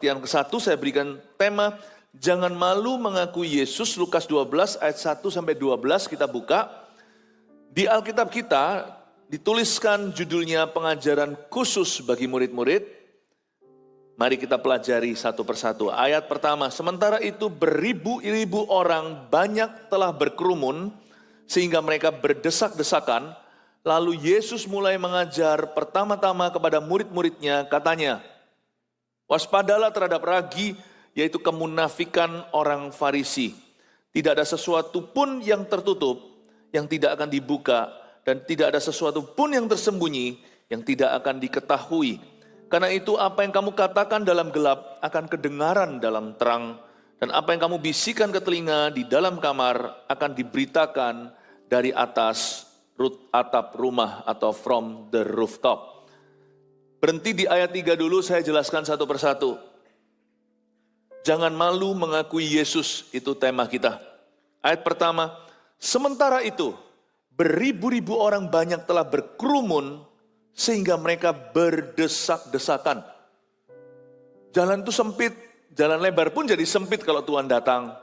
Yang ke-1 saya berikan tema, jangan malu mengakui Yesus, Lukas 12 ayat 1-12 kita buka. Di Alkitab kita dituliskan judulnya pengajaran khusus bagi murid-murid. Mari kita pelajari satu persatu. Ayat pertama, sementara itu beribu-ribu orang banyak telah berkerumun sehingga mereka berdesak-desakan. Lalu Yesus mulai mengajar pertama-tama kepada murid-muridnya, katanya, waspadalah terhadap ragi, yaitu kemunafikan orang Farisi. Tidak ada sesuatu pun yang tertutup, yang tidak akan dibuka, dan tidak ada sesuatu pun yang tersembunyi, yang tidak akan diketahui. Karena itu apa yang kamu katakan dalam gelap, akan kedengaran dalam terang, dan apa yang kamu bisikan ke telinga di dalam kamar, akan diberitakan dari atas atap rumah atau from the rooftop. Berhenti di ayat 3 dulu, saya jelaskan satu persatu. Jangan malu mengakui Yesus, itu tema kita. Ayat pertama, sementara itu beribu-ribu orang banyak telah berkerumun sehingga mereka berdesak-desakan. Jalan itu sempit, jalan lebar pun jadi sempit kalau Tuhan datang.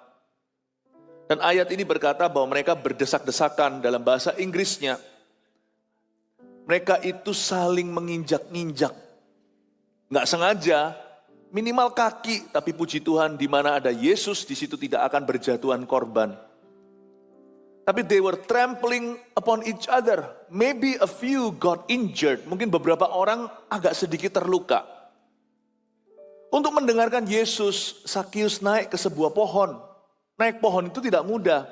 Dan ayat ini berkata bahwa mereka berdesak-desakan, dalam bahasa Inggrisnya. Mereka itu saling menginjak-injak. Nggak sengaja, minimal kaki, tapi puji Tuhan di mana ada Yesus, di situ tidak akan berjatuhan korban. Tapi they were trampling upon each other. Maybe a few got injured. Mungkin beberapa orang agak sedikit terluka. Untuk mendengarkan Yesus, Sakius naik ke sebuah pohon. Naik pohon itu tidak mudah.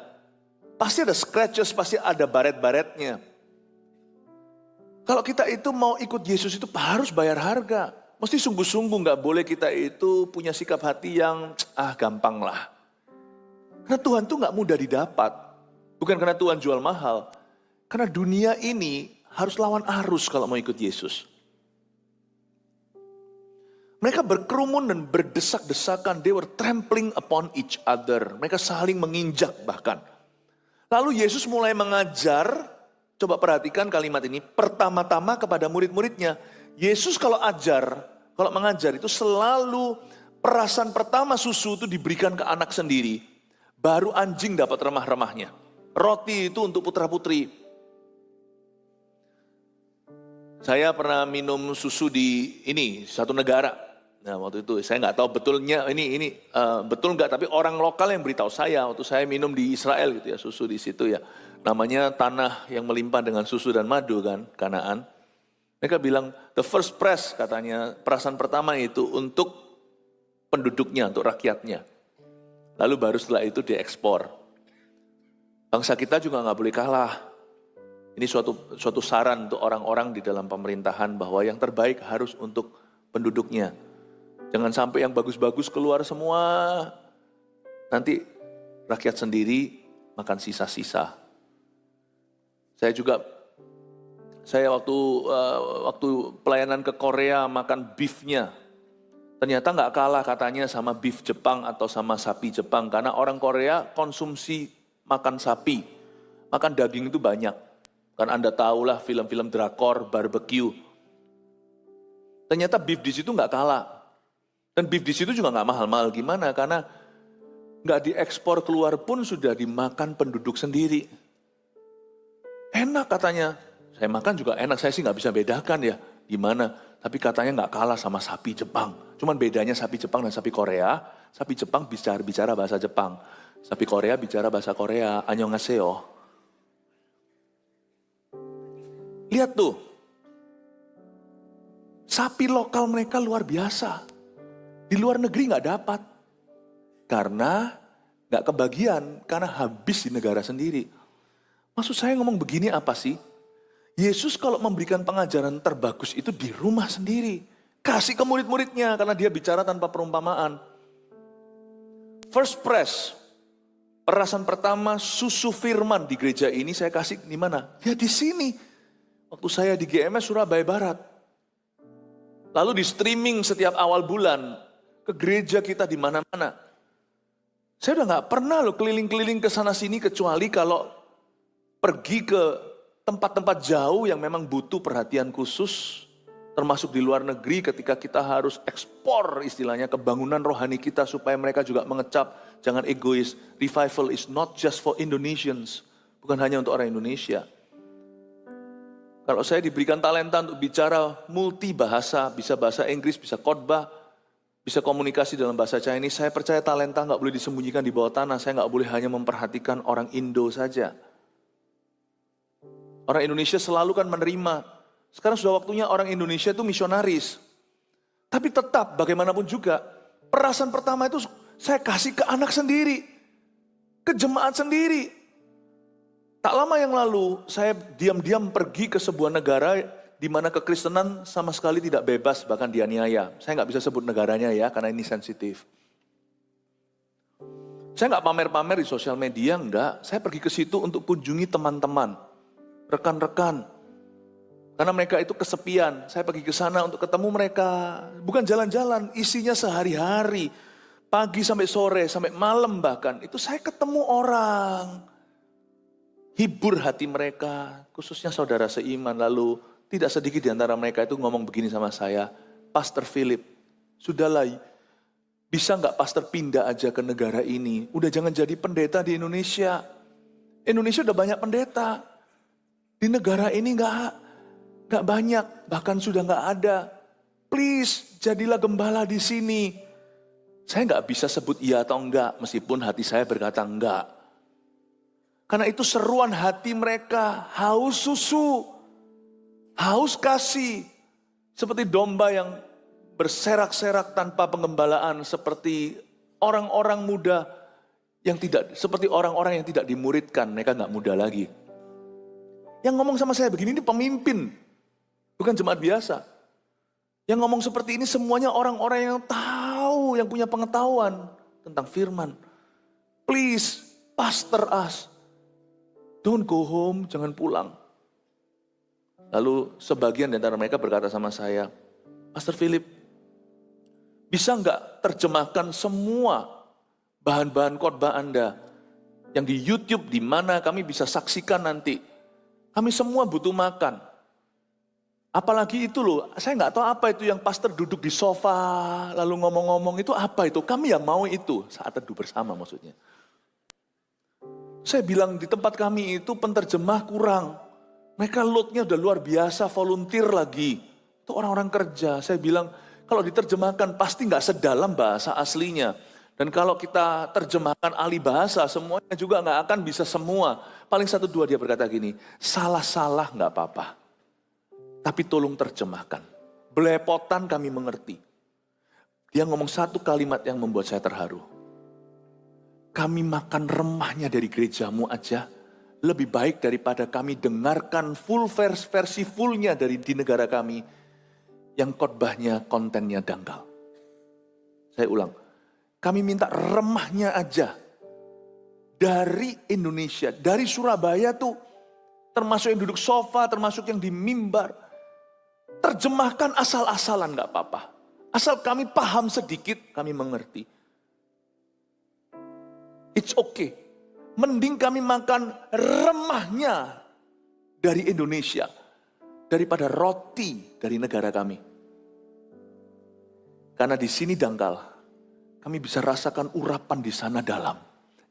Pasti ada scratches, pasti ada baret-baretnya. Kalau kita itu mau ikut Yesus itu harus bayar harga. Mesti sungguh-sungguh, gak boleh kita itu punya sikap hati yang gampang lah. Karena Tuhan tuh gak mudah didapat. Bukan karena Tuhan jual mahal. Karena dunia ini harus lawan arus kalau mau ikut Yesus. Mereka berkerumun dan berdesak-desakan. They were trampling upon each other. Mereka saling menginjak bahkan. Lalu Yesus mulai mengajar. Coba perhatikan kalimat ini. Pertama-tama kepada murid-muridnya. Yesus kalau mengajar itu selalu perasan pertama susu itu diberikan ke anak sendiri. Baru anjing dapat remah-remahnya. Roti itu untuk putra-putri. Saya pernah minum susu di satu negara. Nah waktu itu saya nggak tahu betulnya ini betul nggak, tapi orang lokal yang beritahu saya waktu saya minum di Israel gitu ya, susu di situ ya, namanya tanah yang melimpah dengan susu dan madu kan, Kanaan. Mereka bilang the first press, katanya perasan pertama itu untuk penduduknya, untuk rakyatnya, lalu baru setelah itu diekspor. Bangsa kita juga nggak boleh kalah. Ini suatu saran untuk orang-orang di dalam pemerintahan bahwa yang terbaik harus untuk penduduknya. Jangan sampai yang bagus-bagus keluar semua, nanti rakyat sendiri makan sisa-sisa. Saya waktu pelayanan ke Korea makan beefnya, ternyata nggak kalah katanya sama beef Jepang atau sama sapi Jepang, karena orang Korea konsumsi makan sapi, makan daging itu banyak. Kan Anda tahulah film-film drakor, barbecue. Ternyata beef di situ nggak kalah. Dan beef di situ juga nggak mahal-mahal gimana, karena nggak diekspor keluar pun sudah dimakan penduduk sendiri. Enak katanya, saya makan juga enak, saya sih nggak bisa bedakan ya gimana. Tapi katanya nggak kalah sama sapi Jepang. Cuman bedanya sapi Jepang dan sapi Korea, sapi Jepang bicara bahasa Jepang, sapi Korea bicara bahasa Korea, annyeonghaseyo. Lihat tuh, sapi lokal mereka luar biasa. Di luar negeri nggak dapat. Karena nggak kebagian, karena habis di negara sendiri. Maksud saya ngomong begini apa sih? Yesus kalau memberikan pengajaran terbagus itu di rumah sendiri. Kasih ke murid-muridnya karena dia bicara tanpa perumpamaan. First press, perasan pertama susu firman di gereja ini saya kasih di mana? Ya di sini. Waktu saya di GMS Surabaya Barat. Lalu di streaming setiap awal bulan ke gereja kita di mana-mana. Saya udah nggak pernah loh keliling-keliling ke sana sini kecuali kalau pergi ke tempat-tempat jauh yang memang butuh perhatian khusus. termasuk di luar negeri ketika kita harus ekspor istilahnya kebangunan rohani kita supaya mereka juga mengecap, jangan egois. Revival is not just for Indonesians, bukan hanya untuk orang Indonesia. Kalau saya diberikan talenta untuk bicara multi bahasa, bisa bahasa Inggris, bisa khotbah, bisa komunikasi dalam bahasa Chinese, saya percaya talenta nggak boleh disembunyikan di bawah tanah. Saya nggak boleh hanya memperhatikan orang Indo saja. Orang Indonesia selalu kan menerima. Sekarang sudah waktunya orang Indonesia itu misionaris. Tapi tetap bagaimanapun juga, perasan pertama itu saya kasih ke anak sendiri, ke jemaat sendiri. Tak lama yang lalu, saya diam-diam pergi ke sebuah negara di mana kekristenan sama sekali tidak bebas, bahkan dianiaya. Saya nggak bisa sebut negaranya ya, karena ini sensitif. Saya nggak pamer-pamer di sosial media, enggak. Saya pergi ke situ untuk kunjungi teman-teman, rekan-rekan. Karena mereka itu kesepian, saya pergi ke sana untuk ketemu mereka. Bukan jalan-jalan, isinya sehari-hari. Pagi sampai sore, sampai malam bahkan. Itu saya ketemu orang. Hibur hati mereka, khususnya saudara seiman. Lalu tidak sedikit di antara mereka itu ngomong begini sama saya, Pastor Philip, sudahlah, bisa nggak pastor pindah aja ke negara ini? Udah jangan jadi pendeta di Indonesia. Indonesia udah banyak pendeta. Di negara ini nggak banyak, bahkan sudah nggak ada. Please, jadilah gembala di sini. Saya nggak bisa sebut iya atau enggak, meskipun hati saya berkata enggak. Karena itu seruan hati mereka, haus susu, haus kasih. Seperti domba yang berserak-serak tanpa pengembalaan, seperti orang-orang muda yang tidak, seperti orang-orang yang tidak dimuridkan, mereka nggak muda lagi. Yang ngomong sama saya begini ini pemimpin, bukan jemaat biasa. Yang ngomong seperti ini semuanya orang-orang yang tahu, yang punya pengetahuan tentang firman. Please, pastor us. Don't go home, jangan pulang. Lalu sebagian di antara mereka berkata sama saya, Pastor Philip, bisa nggak terjemahkan semua bahan-bahan khotbah Anda yang di YouTube, di mana kami bisa saksikan nanti. Kami semua butuh makan. Apalagi itu loh, saya nggak tahu apa itu yang pastor duduk di sofa, lalu ngomong-ngomong itu apa itu. Kami yang mau itu, saat teduh bersama maksudnya. Saya bilang di tempat kami itu penterjemah kurang. Mereka loadnya udah luar biasa, volunteer lagi. Itu orang-orang kerja. Saya bilang kalau diterjemahkan pasti nggak sedalam bahasa aslinya. Dan kalau kita terjemahkan ahli bahasa, semuanya juga nggak akan bisa semua. Paling 1-2 dia berkata gini, salah-salah nggak apa-apa. Tapi tolong terjemahkan. Belepotan kami mengerti. Dia ngomong satu kalimat yang membuat saya terharu. Kami makan remahnya dari gerejamu aja, lebih baik daripada kami dengarkan full versi fullnya dari di negara kami, yang khotbahnya kontennya dangkal. Saya ulang, kami minta remahnya aja dari Indonesia, dari Surabaya tuh, termasuk yang duduk sofa, termasuk yang di mimbar, terjemahkan asal-asalan gak apa-apa. Asal kami paham sedikit, kami mengerti. It's okay. Mending kami makan remahnya dari Indonesia daripada roti dari negara kami. Karena di sini dangkal, kami bisa rasakan urapan di sana dalam.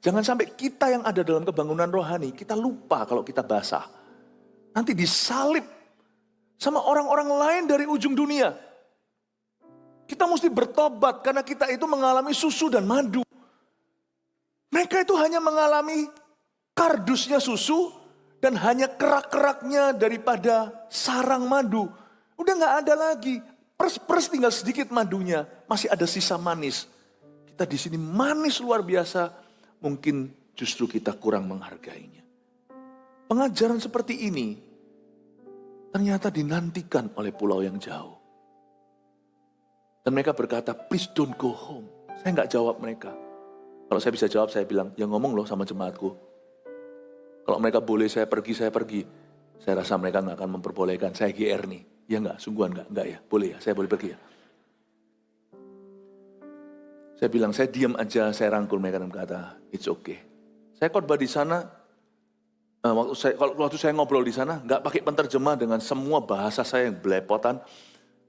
Jangan sampai kita yang ada dalam kebangunan rohani, kita lupa kalau kita basah. Nanti disalib sama orang-orang lain dari ujung dunia. Kita mesti bertobat karena kita itu mengalami susu dan madu. Mereka itu hanya mengalami kardusnya susu dan hanya kerak-keraknya daripada sarang madu. Udah gak ada lagi. Pers tinggal sedikit madunya, masih ada sisa manis. Kita di sini manis luar biasa, mungkin justru kita kurang menghargainya. Pengajaran seperti ini ternyata dinantikan oleh pulau yang jauh. Dan mereka berkata, please don't go home. Saya gak jawab mereka. Kalau saya bisa jawab, saya bilang, ya ngomong loh sama jemaatku. Kalau mereka boleh saya pergi, saya pergi. Saya rasa mereka gak akan memperbolehkan, saya GR nih. Ya enggak, sungguhan enggak ya, boleh ya, saya boleh pergi ya. Saya bilang, saya diam aja, saya rangkul mereka dan berkata, it's okay. Saya khotbah di sana, waktu saya ngobrol di sana, gak pakai penterjemah dengan semua bahasa saya yang belepotan.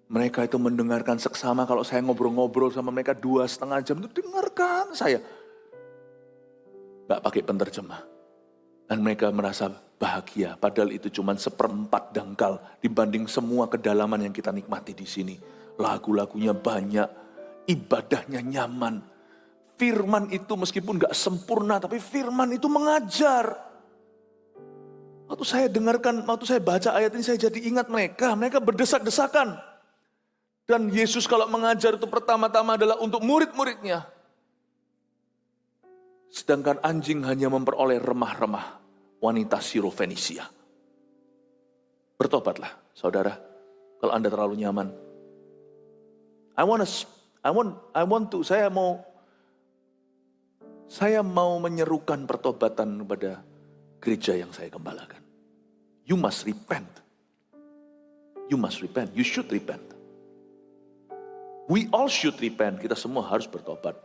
Mereka itu mendengarkan seksama, kalau saya ngobrol-ngobrol sama mereka 2,5 jam itu dengarkan saya. Gak pakai penterjemah. Dan mereka merasa bahagia, padahal itu cuma 1/4 dangkal dibanding semua kedalaman yang kita nikmati di sini. Lagu-lagunya banyak, ibadahnya nyaman. Firman itu meskipun gak sempurna, tapi firman itu mengajar. Waktu saya dengarkan, waktu saya baca ayat ini, saya jadi ingat mereka berdesak-desakan. Dan Yesus kalau mengajar itu pertama-tama adalah untuk murid-muridnya. Sedangkan anjing hanya memperoleh remah-remah wanita Sirofenisia. Bertobatlah, saudara, kalau Anda terlalu nyaman. Saya mau menyerukan pertobatan kepada gereja yang saya gembalakan. You must repent. You must repent. You should repent. We all should repent. Kita semua harus bertobat.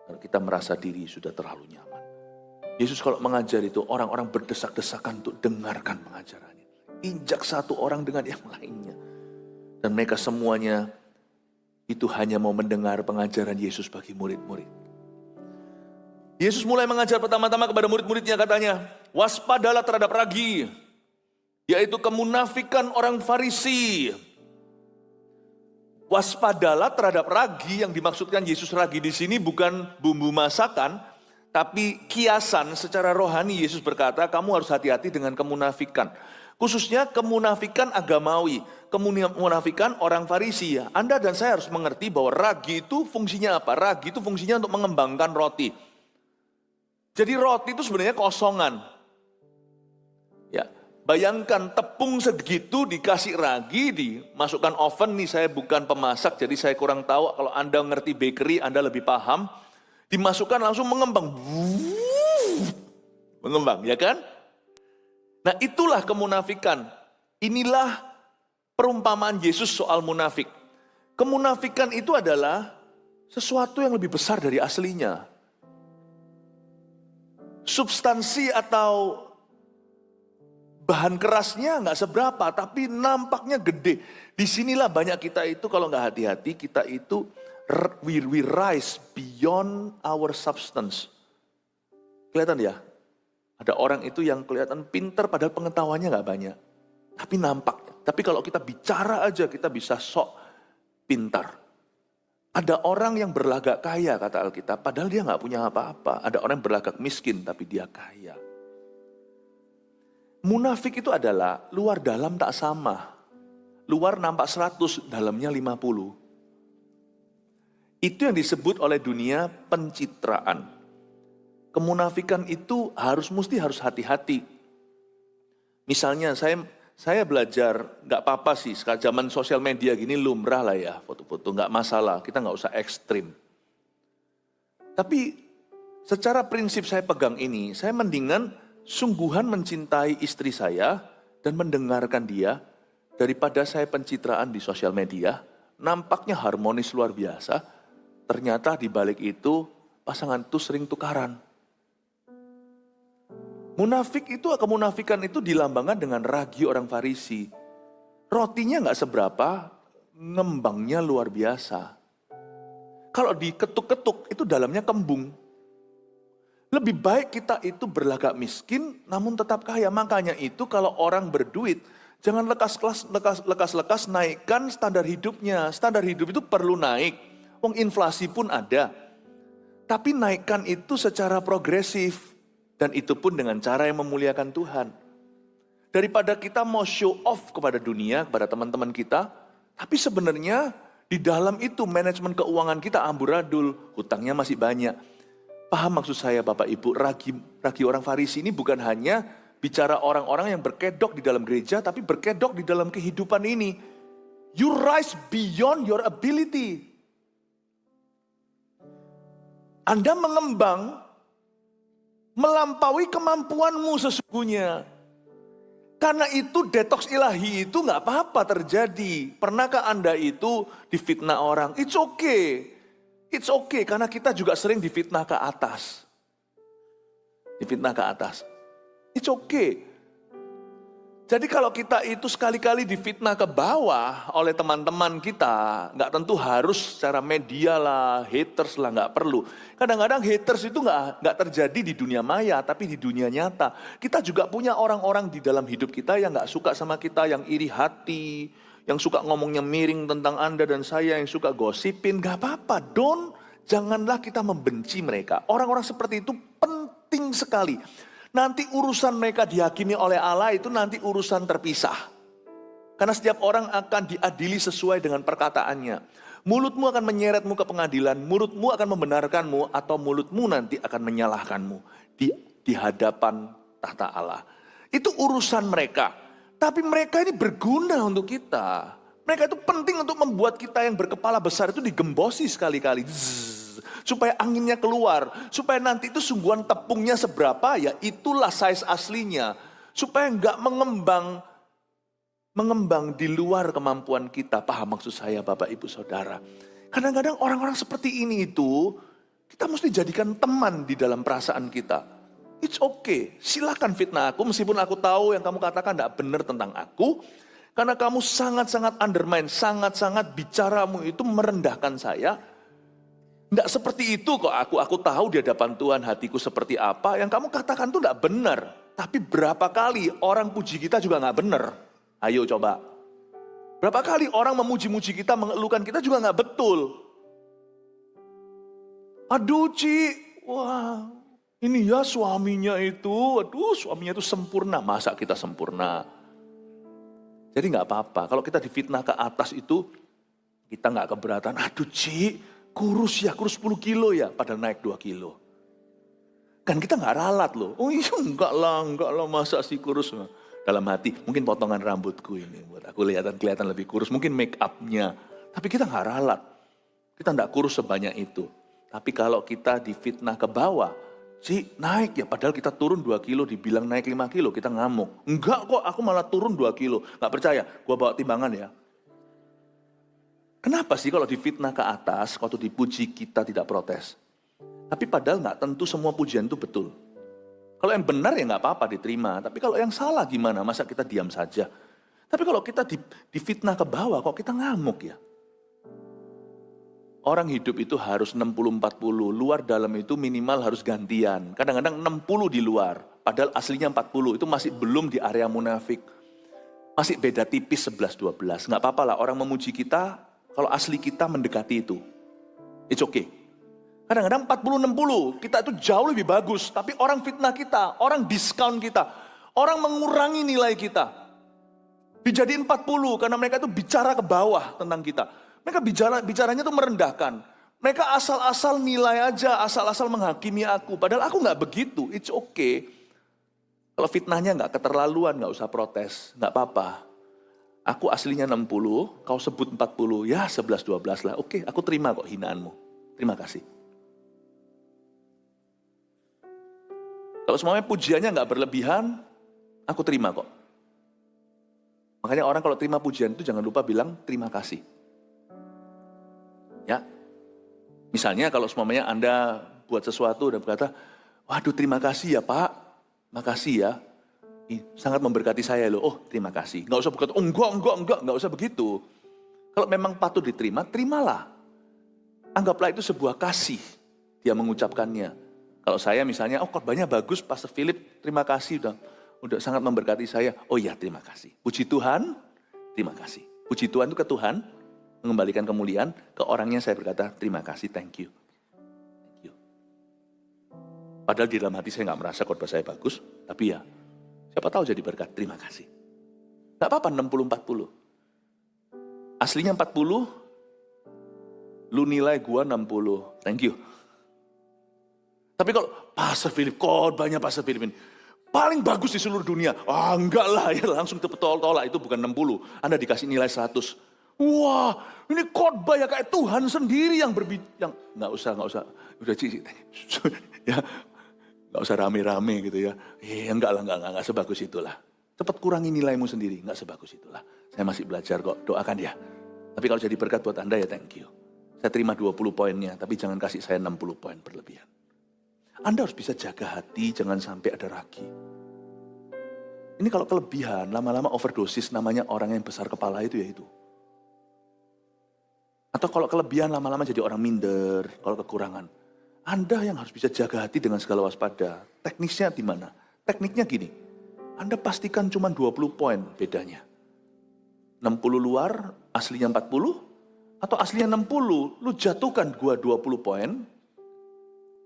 Karena kita merasa diri sudah terlalu nyaman. Yesus kalau mengajar itu orang-orang berdesak-desakan untuk dengarkan pengajarannya. Injak satu orang dengan yang lainnya. Dan mereka semuanya itu hanya mau mendengar pengajaran Yesus bagi murid-murid. Yesus mulai mengajar pertama-tama kepada murid-muridnya, katanya, waspadalah terhadap ragi, yaitu kemunafikan orang Farisi. Waspadalah terhadap ragi, yang dimaksudkan Yesus ragi di sini bukan bumbu masakan, tapi kiasan secara rohani. Yesus berkata, kamu harus hati-hati dengan kemunafikan. Khususnya kemunafikan agamawi, kemunafikan orang Farisi. Ya. Anda dan saya harus mengerti bahwa ragi itu fungsinya apa? Ragi itu fungsinya untuk mengembangkan roti. Jadi roti itu sebenarnya kosongan. Ya, bayangkan tepung segitu dikasih ragi, dimasukkan oven. Nih saya bukan pemasak, jadi saya kurang tahu. Kalau Anda ngerti bakery, Anda lebih paham. Dimasukkan langsung mengembang. Mengembang, ya kan? Nah itulah kemunafikan. Inilah perumpamaan Yesus soal munafik. Kemunafikan itu adalah sesuatu yang lebih besar dari aslinya. Substansi atau bahan kerasnya nggak seberapa, tapi nampaknya gede. Disinilah banyak kita itu kalau nggak hati-hati, kita itu we rise beyond our substance. Kelihatan ya? Ada orang itu yang kelihatan pintar padahal pengetahuannya nggak banyak. Tapi nampak. Tapi kalau kita bicara aja kita bisa sok pintar. Ada orang yang berlagak kaya kata Alkitab padahal dia nggak punya apa-apa. Ada orang yang berlagak miskin tapi dia kaya. Munafik itu adalah luar dalam tak sama. Luar nampak 100, dalamnya 50. Itu yang disebut oleh dunia pencitraan. Kemunafikan itu harus hati-hati. Misalnya saya belajar, nggak apa-apa sih, sekarang zaman sosial media gini lumrah lah ya, foto-foto, nggak masalah, kita nggak usah ekstrim. Tapi secara prinsip saya pegang ini, saya mendingan sungguhan mencintai istri saya dan mendengarkan dia, daripada saya pencitraan di sosial media, nampaknya harmonis luar biasa, ternyata di balik itu pasangan itu sering tukaran. Kemunafikan itu dilambangkan dengan ragi orang Farisi. Rotinya nggak seberapa, ngembangnya luar biasa. Kalau diketuk-ketuk itu dalamnya kembung. Lebih baik kita itu berlagak miskin namun tetap kaya. Makanya itu kalau orang berduit, jangan lekas-lekas naikkan standar hidupnya. Standar hidup itu perlu naik. Wong inflasi pun ada. Tapi naikkan itu secara progresif. Dan itu pun dengan cara yang memuliakan Tuhan. Daripada kita mau show off kepada dunia, kepada teman-teman kita, tapi sebenarnya di dalam itu manajemen keuangan kita amburadul, hutangnya masih banyak. Paham maksud saya Bapak Ibu, ragi orang Farisi ini bukan hanya bicara orang-orang yang berkedok di dalam gereja, tapi berkedok di dalam kehidupan ini. You rise beyond your ability. Anda mengembang melampaui kemampuanmu sesungguhnya. Karena itu detox ilahi itu gak apa-apa terjadi. Pernahkah Anda itu difitnah orang? It's okay. It's okay karena kita juga sering difitnah ke atas. Difitnah ke atas. It's okay. Jadi kalau kita itu sekali-kali difitnah ke bawah oleh teman-teman kita, nggak tentu harus secara media lah, haters lah, nggak perlu. Kadang-kadang haters itu nggak terjadi di dunia maya, tapi di dunia nyata. Kita juga punya orang-orang di dalam hidup kita yang nggak suka sama kita, yang iri hati, yang suka ngomongnya miring tentang Anda dan saya, yang suka gosipin, nggak apa-apa. Janganlah kita membenci mereka. Orang-orang seperti itu penting sekali. Nanti urusan mereka dihakimi oleh Allah itu nanti urusan terpisah. Karena setiap orang akan diadili sesuai dengan perkataannya. Mulutmu akan menyeretmu ke pengadilan, mulutmu akan membenarkanmu, atau mulutmu nanti akan menyalahkanmu di hadapan tahta Allah. Itu urusan mereka. Tapi mereka ini berguna untuk kita. Mereka itu penting untuk membuat kita yang berkepala besar itu digembosi sekali-kali. Supaya anginnya keluar, supaya nanti itu sungguhan tepungnya seberapa, ya itulah size aslinya. Supaya enggak mengembang di luar kemampuan kita. Paham maksud saya Bapak Ibu Saudara? Kadang-kadang orang-orang seperti ini itu, kita mesti jadikan teman di dalam perasaan kita. It's okay, silakan fitnah aku meskipun aku tahu yang kamu katakan enggak benar tentang aku. Karena kamu sangat-sangat undermine, sangat-sangat bicaramu itu merendahkan saya. Enggak seperti itu kok, aku tahu di hadapan Tuhan hatiku seperti apa. Yang kamu katakan itu enggak benar. Tapi berapa kali orang puji kita juga enggak benar. Ayo coba. Berapa kali orang memuji-muji kita, mengeluhkan kita juga enggak betul. Aduh Ci, wah ini ya suaminya itu, suaminya itu sempurna. Masa kita sempurna? Jadi enggak apa-apa, kalau kita difitnah ke atas itu, kita enggak keberatan. Aduh Ci, kurus 10 kilo ya, padahal naik 2 kilo. Kan kita nggak ralat loh. Oh iya enggak lah masa sih kurus. Dalam hati, mungkin potongan rambutku ini buat aku kelihatan lebih kurus. Mungkin make up-nya. Tapi kita nggak ralat. Kita nggak kurus sebanyak itu. Tapi kalau kita difitnah ke bawah, sih naik ya, padahal kita turun 2 kilo, dibilang naik 5 kilo, kita ngamuk. Enggak kok, aku malah turun 2 kilo. Nggak percaya, gua bawa timbangan ya. Kenapa sih kalau difitnah ke atas, waktu dipuji kita tidak protes? Tapi padahal nggak tentu semua pujian itu betul. Kalau yang benar ya nggak apa-apa diterima. Tapi kalau yang salah gimana? Masa kita diam saja? Tapi kalau kita difitnah ke bawah, kok kita ngamuk ya? Orang hidup itu harus 60-40, luar dalam itu minimal harus gantian. Kadang-kadang 60 di luar, padahal aslinya 40, itu masih belum di area munafik. Masih beda tipis 11-12, nggak apa-apa lah orang memuji kita, kalau asli kita mendekati itu, it's okay. Kadang-kadang 40-60, kita itu jauh lebih bagus. Tapi orang fitnah kita, orang diskon kita, orang mengurangi nilai kita. Dijadiin 40 karena mereka itu bicara ke bawah tentang kita. Mereka bicaranya itu merendahkan. Mereka asal-asal nilai aja, asal-asal menghakimi aku. Padahal aku nggak begitu, it's okay. Kalau fitnahnya nggak keterlaluan, nggak usah protes, nggak apa-apa. Aku aslinya 60, kau sebut 40, ya 11-12 lah. Oke, aku terima kok hinaanmu. Terima kasih. Kalau semuanya pujiannya nggak berlebihan, aku terima kok. Makanya orang kalau terima pujian itu jangan lupa bilang terima kasih. Ya, misalnya kalau semuanya Anda buat sesuatu dan berkata, waduh terima kasih ya Pak, makasih ya. Sangat memberkati saya loh, oh terima kasih. Nggak usah berkata, oh enggak, nggak usah begitu. Kalau memang patut diterima, terimalah. Anggaplah itu sebuah kasih, dia mengucapkannya. Kalau saya misalnya, oh khotbahnya bagus, Pastor Philip, terima kasih udah sangat memberkati saya. Oh iya terima kasih. Puji Tuhan, terima kasih. Puji Tuhan itu ke Tuhan, mengembalikan kemuliaan, ke orangnya saya berkata, terima kasih, thank you. Thank you. Padahal di dalam hati saya nggak merasa khotbah saya bagus, tapi ya, siapa tahu jadi berkat, terima kasih. Gak apa-apa 60-40. Aslinya 40, lu nilai gua 60, thank you. Tapi kalau Pastor Philip, khotbahnya Pastor Philip ini paling bagus di seluruh dunia. Enggak lah ya, langsung tolak, itu bukan 60. Anda dikasih nilai 100. Wah, ini khotbah ya kayak Tuhan sendiri yang berbicara. Nggak usah. Udah Cici, ya. Gak usah rame-rame gitu ya. Enggak sebagus itulah. Cepat kurangi nilaimu sendiri, enggak sebagus itulah. Saya masih belajar kok, doakan ya. Tapi kalau jadi berkat buat Anda ya thank you. Saya terima 20 poinnya, tapi jangan kasih saya 60 poin berlebihan. Anda harus bisa jaga hati, jangan sampai ada ragi. Ini kalau kelebihan, lama-lama overdosis namanya orang yang besar kepala itu ya itu. Atau kalau kelebihan lama-lama jadi orang minder, kalau kekurangan. Anda yang harus bisa jaga hati dengan segala waspada. Teknisnya di mana? Tekniknya gini, Anda pastikan cuma 20 poin bedanya. 60 luar, aslinya 40, atau aslinya 60, lu jatuhkan gua 20 poin,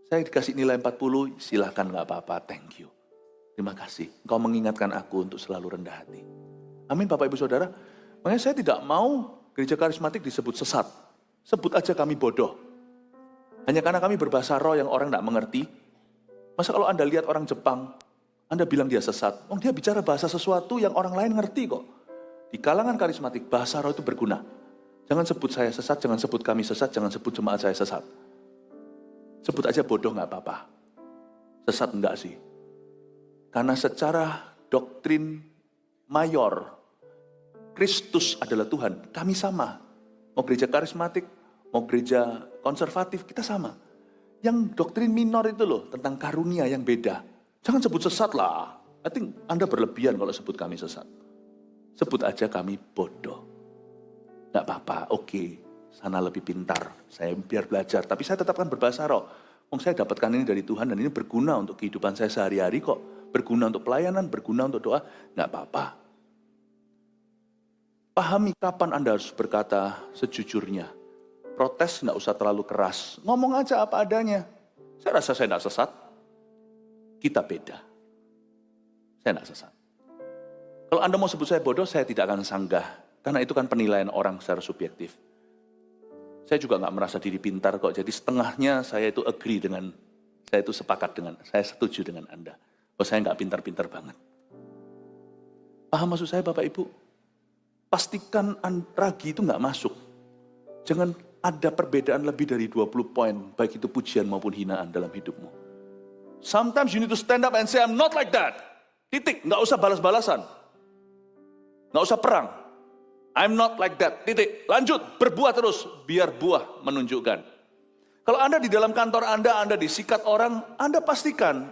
saya dikasih nilai 40, silahkan gak apa-apa, thank you. Terima kasih, engkau mengingatkan aku untuk selalu rendah hati. Amin Bapak Ibu Saudara. Makanya saya tidak mau gereja karismatik disebut sesat. Sebut aja kami bodoh. Hanya karena kami berbahasa roh yang orang tidak mengerti. Masa kalau Anda lihat orang Jepang, Anda bilang dia sesat. Oh, dia bicara bahasa sesuatu yang orang lain ngerti kok. Di kalangan karismatik, bahasa roh itu berguna. Jangan sebut saya sesat, jangan sebut kami sesat, jangan sebut jemaat saya sesat. Sebut aja bodoh gak apa-apa. Sesat enggak sih. Karena secara doktrin mayor, Kristus adalah Tuhan, kami sama. Mau gereja karismatik, mau gereja konservatif, kita sama. Yang doktrin minor itu loh, tentang karunia yang beda. Jangan sebut sesat lah. I think Anda berlebihan kalau sebut kami sesat. Sebut aja kami bodoh. Gak apa-apa, oke. Sana lebih pintar, saya biar belajar. Tapi saya tetap kan berbahasa roh. Saya dapatkan ini dari Tuhan dan ini berguna untuk kehidupan saya sehari-hari kok. Berguna untuk pelayanan, berguna untuk doa, gak apa-apa. Pahami kapan Anda harus berkata sejujurnya. Protes gak usah terlalu keras. Ngomong aja apa adanya. Saya rasa saya gak sesat. Kita beda. Saya gak sesat. Kalau Anda mau sebut saya bodoh, saya tidak akan sanggah. Karena itu kan penilaian orang secara subjektif. Saya juga gak merasa diri pintar kok. Jadi setengahnya saya itu agree dengan, saya itu sepakat dengan, saya setuju dengan Anda. Oh saya gak pintar-pintar banget. Paham maksud saya Bapak Ibu? Pastikan ragi itu gak masuk. Jangan ada perbedaan lebih dari 20 poin, baik itu pujian maupun hinaan dalam hidupmu. Sometimes you need to stand up and say, I'm not like that. Titik, gak usah balas-balasan. Gak usah perang. I'm not like that, titik. Lanjut, berbuah terus, biar buah menunjukkan. Kalau Anda di dalam kantor Anda disikat orang, Anda pastikan,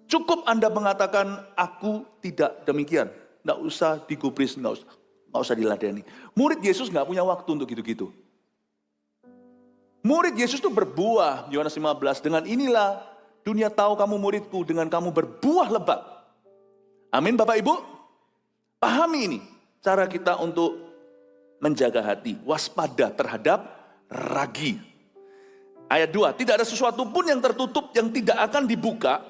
cukup Anda mengatakan, aku tidak demikian. Nggak usah digubris, nggak usah diladeni. Murid Yesus nggak punya waktu untuk gitu-gitu. Murid Yesus itu berbuah, Yohanes 15, dengan inilah dunia tahu kamu muridku, dengan kamu berbuah lebat. Amin Bapak Ibu? Pahami ini, cara kita untuk menjaga hati, waspada terhadap ragi. Ayat 2, tidak ada sesuatu pun yang tertutup yang tidak akan dibuka,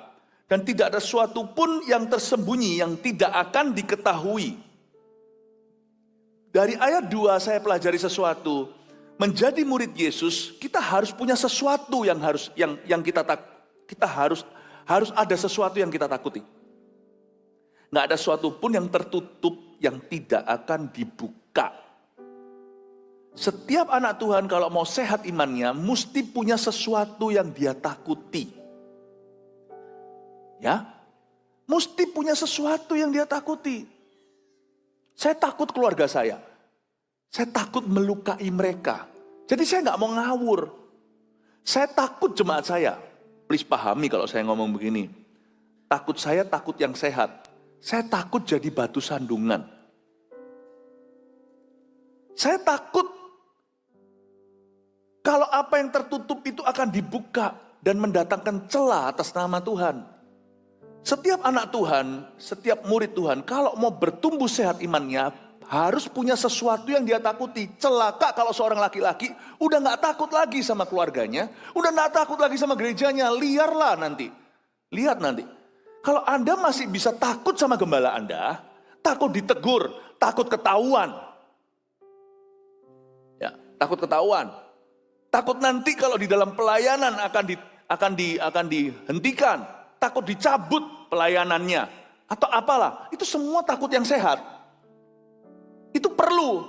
dan tidak ada sesuatu pun yang tersembunyi yang tidak akan diketahui. Dari ayat 2 saya pelajari sesuatu. Menjadi murid Yesus, kita harus punya sesuatu yang harus ada sesuatu yang kita takuti. Nggak ada sesuatu pun yang tertutup yang tidak akan dibuka. Setiap anak Tuhan kalau mau sehat imannya, mesti punya sesuatu yang dia takuti. Ya, mesti punya sesuatu yang dia takuti. Saya takut keluarga saya. Saya takut melukai mereka. Jadi saya nggak mau ngawur. Saya takut jemaat saya. Please pahami kalau saya ngomong begini. Takut saya takut yang sehat. Saya takut jadi batu sandungan. Saya takut kalau apa yang tertutup itu akan dibuka dan mendatangkan celah atas nama Tuhan. Setiap anak Tuhan, setiap murid Tuhan, kalau mau bertumbuh sehat imannya, harus punya sesuatu yang dia takuti. Celaka kalau seorang laki-laki udah gak takut lagi sama keluarganya, udah gak takut lagi sama gerejanya, liarlah nanti. Lihat nanti. Kalau Anda masih bisa takut sama gembala Anda, takut ditegur, takut ketahuan. Ya, takut ketahuan. Takut nanti kalau di dalam pelayanan akan dihentikan. Takut dicabut pelayanannya. Atau apalah. Itu semua takut yang sehat. Itu perlu.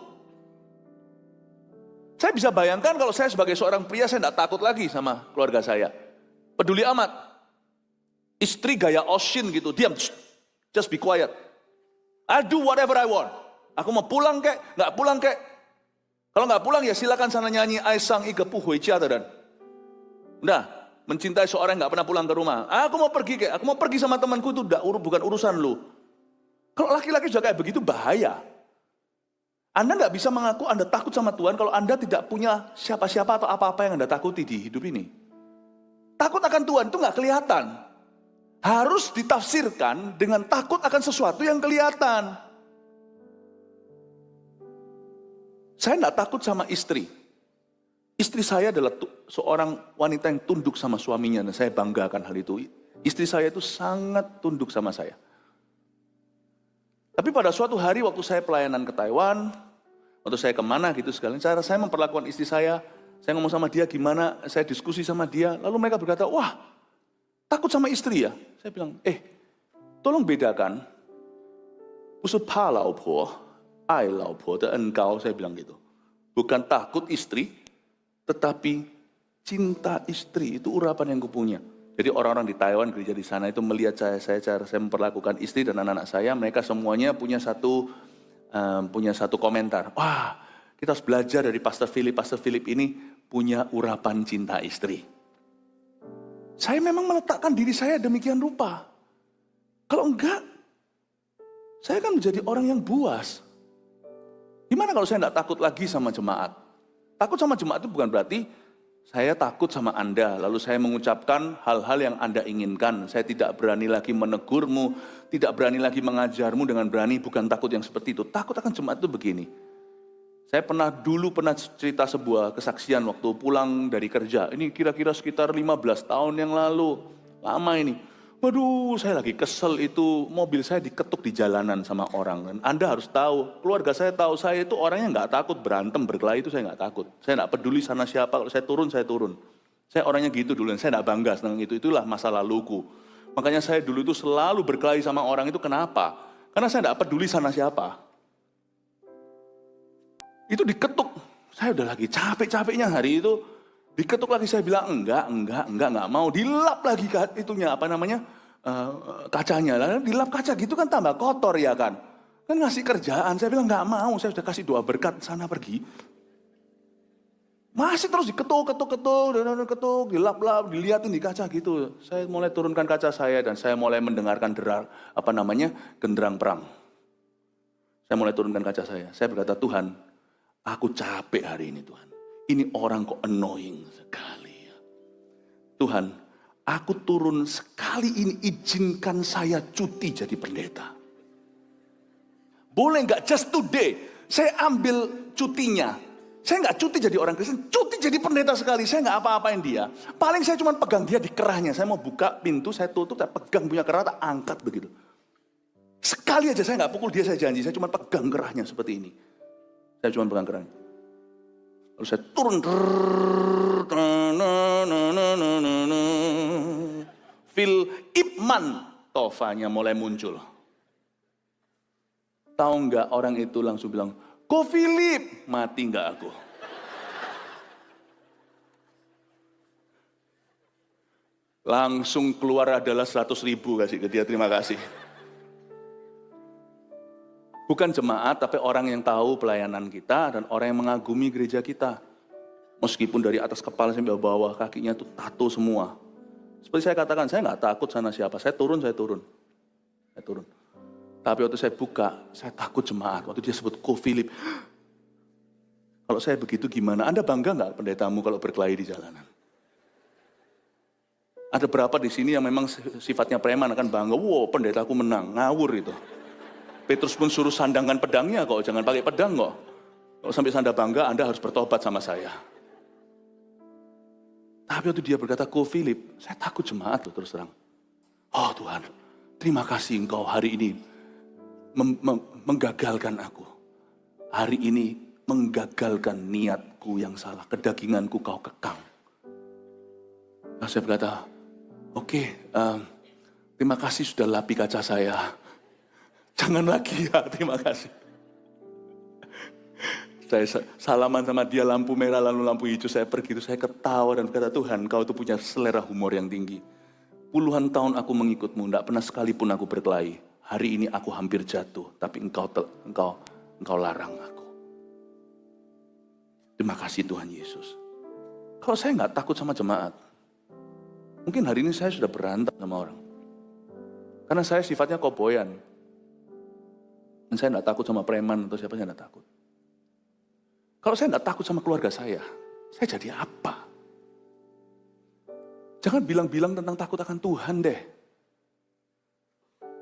Saya bisa bayangkan kalau saya sebagai seorang pria, saya tidak takut lagi sama keluarga saya. Peduli amat. Istri gaya Oshin gitu. Diam. Just be quiet. I do whatever I want. Aku mau pulang kek, nggak pulang kek. Kalau nggak pulang ya silakan sana nyanyi Ai Sang Ige Pu Hui Jia dan. Udah. Mencintai seorang yang gak pernah pulang ke rumah. Aku mau pergi sama temanku itu bukan urusan lu. Kalau laki-laki juga kayak begitu bahaya. Anda nggak bisa mengaku Anda takut sama Tuhan kalau Anda tidak punya siapa-siapa atau apa-apa yang Anda takuti di hidup ini. Takut akan Tuhan itu nggak kelihatan. Harus ditafsirkan dengan takut akan sesuatu yang kelihatan. Saya nggak takut sama istri. Istri saya adalah seorang wanita yang tunduk sama suaminya dan saya banggakan hal itu. Istri saya itu sangat tunduk sama saya. Tapi pada suatu hari waktu saya pelayanan ke Taiwan, waktu saya kemana gitu sekalian, cara saya memperlakukan istri saya ngomong sama dia gimana, saya diskusi sama dia, lalu mereka berkata, wah takut sama istri ya? Saya bilang, tolong bedakan, usut pa laopo, ai laopo, de engkau, saya bilang gitu. Bukan takut istri, tetapi cinta istri, itu urapan yang kupunya. Jadi orang-orang di Taiwan, gereja di sana itu melihat cara saya memperlakukan istri dan anak-anak saya, mereka semuanya punya satu komentar. Wah, kita harus belajar dari Pastor Philip. Pastor Philip ini punya urapan cinta istri. Saya memang meletakkan diri saya demikian rupa. Kalau enggak, saya kan menjadi orang yang buas. Gimana kalau saya enggak takut lagi sama jemaat? Takut sama jemaat itu bukan berarti saya takut sama Anda, lalu saya mengucapkan hal-hal yang Anda inginkan. Saya tidak berani lagi menegurmu, tidak berani lagi mengajarmu dengan berani, bukan takut yang seperti itu. Takut akan jemaat itu begini. Saya dulu pernah cerita sebuah kesaksian waktu pulang dari kerja. Ini kira-kira sekitar 15 tahun yang lalu, lama ini. Waduh, saya lagi kesel itu, mobil saya diketuk di jalanan sama orang. Dan Anda harus tahu, keluarga saya tahu, saya itu orangnya nggak takut berantem, berkelahi itu saya nggak takut. Saya nggak peduli sana siapa, kalau saya turun, saya turun. Saya orangnya gitu dulu, dan saya nggak bangga tentang itu, itulah masa laluku. Makanya saya dulu itu selalu berkelahi sama orang itu, kenapa? Karena saya nggak peduli sana siapa. Itu diketuk, saya udah lagi capek-capeknya hari itu, diketuk lagi, saya bilang enggak mau, dilap lagi kacanya, lalu dilap kaca gitu kan tambah kotor ya kan ngasih kerjaan, saya bilang enggak mau, saya sudah kasih doa berkat, sana pergi. Masih terus diketuk, dilap-lap, dilihatin di kaca gitu. Saya mulai turunkan kaca saya dan saya mulai mendengarkan genderang perang. Saya mulai turunkan kaca saya berkata, Tuhan, aku capek hari ini Tuhan. Ini orang kok annoying sekali ya. Tuhan, aku turun sekali ini, izinkan saya cuti jadi pendeta. Boleh nggak just today, saya ambil cutinya. Saya nggak cuti jadi orang Kristen, cuti jadi pendeta sekali. Saya nggak apa-apain dia. Paling saya cuma pegang dia di kerahnya. Saya mau buka pintu, saya tutup, saya pegang punya kerah, tak angkat begitu. Sekali aja saya nggak pukul dia, saya janji. Saya cuma pegang kerahnya seperti ini. Saya cuma pegang kerahnya. Lalu saya turun, Phil Ipman Tofanya mulai muncul. Tahu nggak orang itu langsung bilang, Ko Philip, mati nggak aku? Langsung keluar adalah 100.000 kasih ke dia, terima kasih. Bukan jemaat, tapi orang yang tahu pelayanan kita dan orang yang mengagumi gereja kita. Meskipun dari atas kepala sampai bawah, kakinya itu tato semua. Seperti saya katakan, saya nggak takut sana siapa. Saya turun. Tapi waktu saya buka, saya takut jemaat. Waktu dia sebut Ko Philip. Kalau saya begitu gimana? Anda bangga nggak pendetamu kalau berkelahi di jalanan? Ada berapa di sini yang memang sifatnya preman akan bangga, wow pendetaku menang, ngawur itu. Petrus pun suruh sandangkan pedangnya kok, jangan pakai pedang kok. Kalau sampai Anda bangga, Anda harus bertobat sama saya. Tapi waktu dia berkata, Ko Philip, saya takut jemaat loh terus terang. Oh Tuhan, terima kasih Engkau hari ini menggagalkan aku. Hari ini menggagalkan niatku yang salah, kedaginganku kau kekang. Nah, saya berkata, oke, terima kasih sudah lapi kaca saya. Jangan lagi ya, terima kasih. Saya salaman sama dia, lampu merah lalu lampu hijau, saya pergi, saya ketawa dan berkata, Tuhan kau itu punya selera humor yang tinggi. Puluhan tahun aku mengikutmu, tidak pernah sekalipun aku berkelahi. Hari ini aku hampir jatuh, tapi engkau larang aku. Terima kasih Tuhan Yesus. Kalau saya nggak takut sama jemaat, mungkin hari ini saya sudah berantem sama orang. Karena saya sifatnya koboyan. Dan saya tidak takut sama preman atau siapa, saya tidak takut. Kalau saya tidak takut sama keluarga saya jadi apa? Jangan bilang-bilang tentang takut akan Tuhan deh.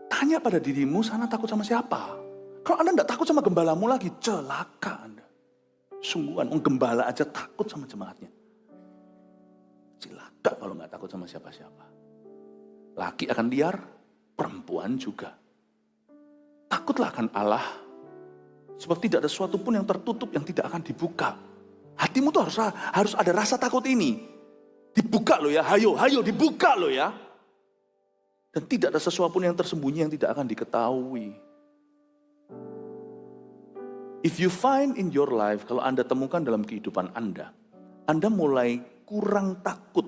Tanya pada dirimu, sana takut sama siapa? Kalau Anda tidak takut sama gembalamu lagi, celaka Anda. Sungguhan, gembala aja takut sama jemaatnya. Celaka kalau nggak takut sama siapa-siapa. Laki akan liar, perempuan juga. Takutlah akan Allah. Sebab tidak ada sesuatu pun yang tertutup yang tidak akan dibuka. Hatimu tuh harus ada rasa takut ini. Dibuka loh ya, hayo dibuka loh ya. Dan tidak ada sesuatu pun yang tersembunyi yang tidak akan diketahui. If you find in your life, kalau Anda temukan dalam kehidupan Anda mulai kurang takut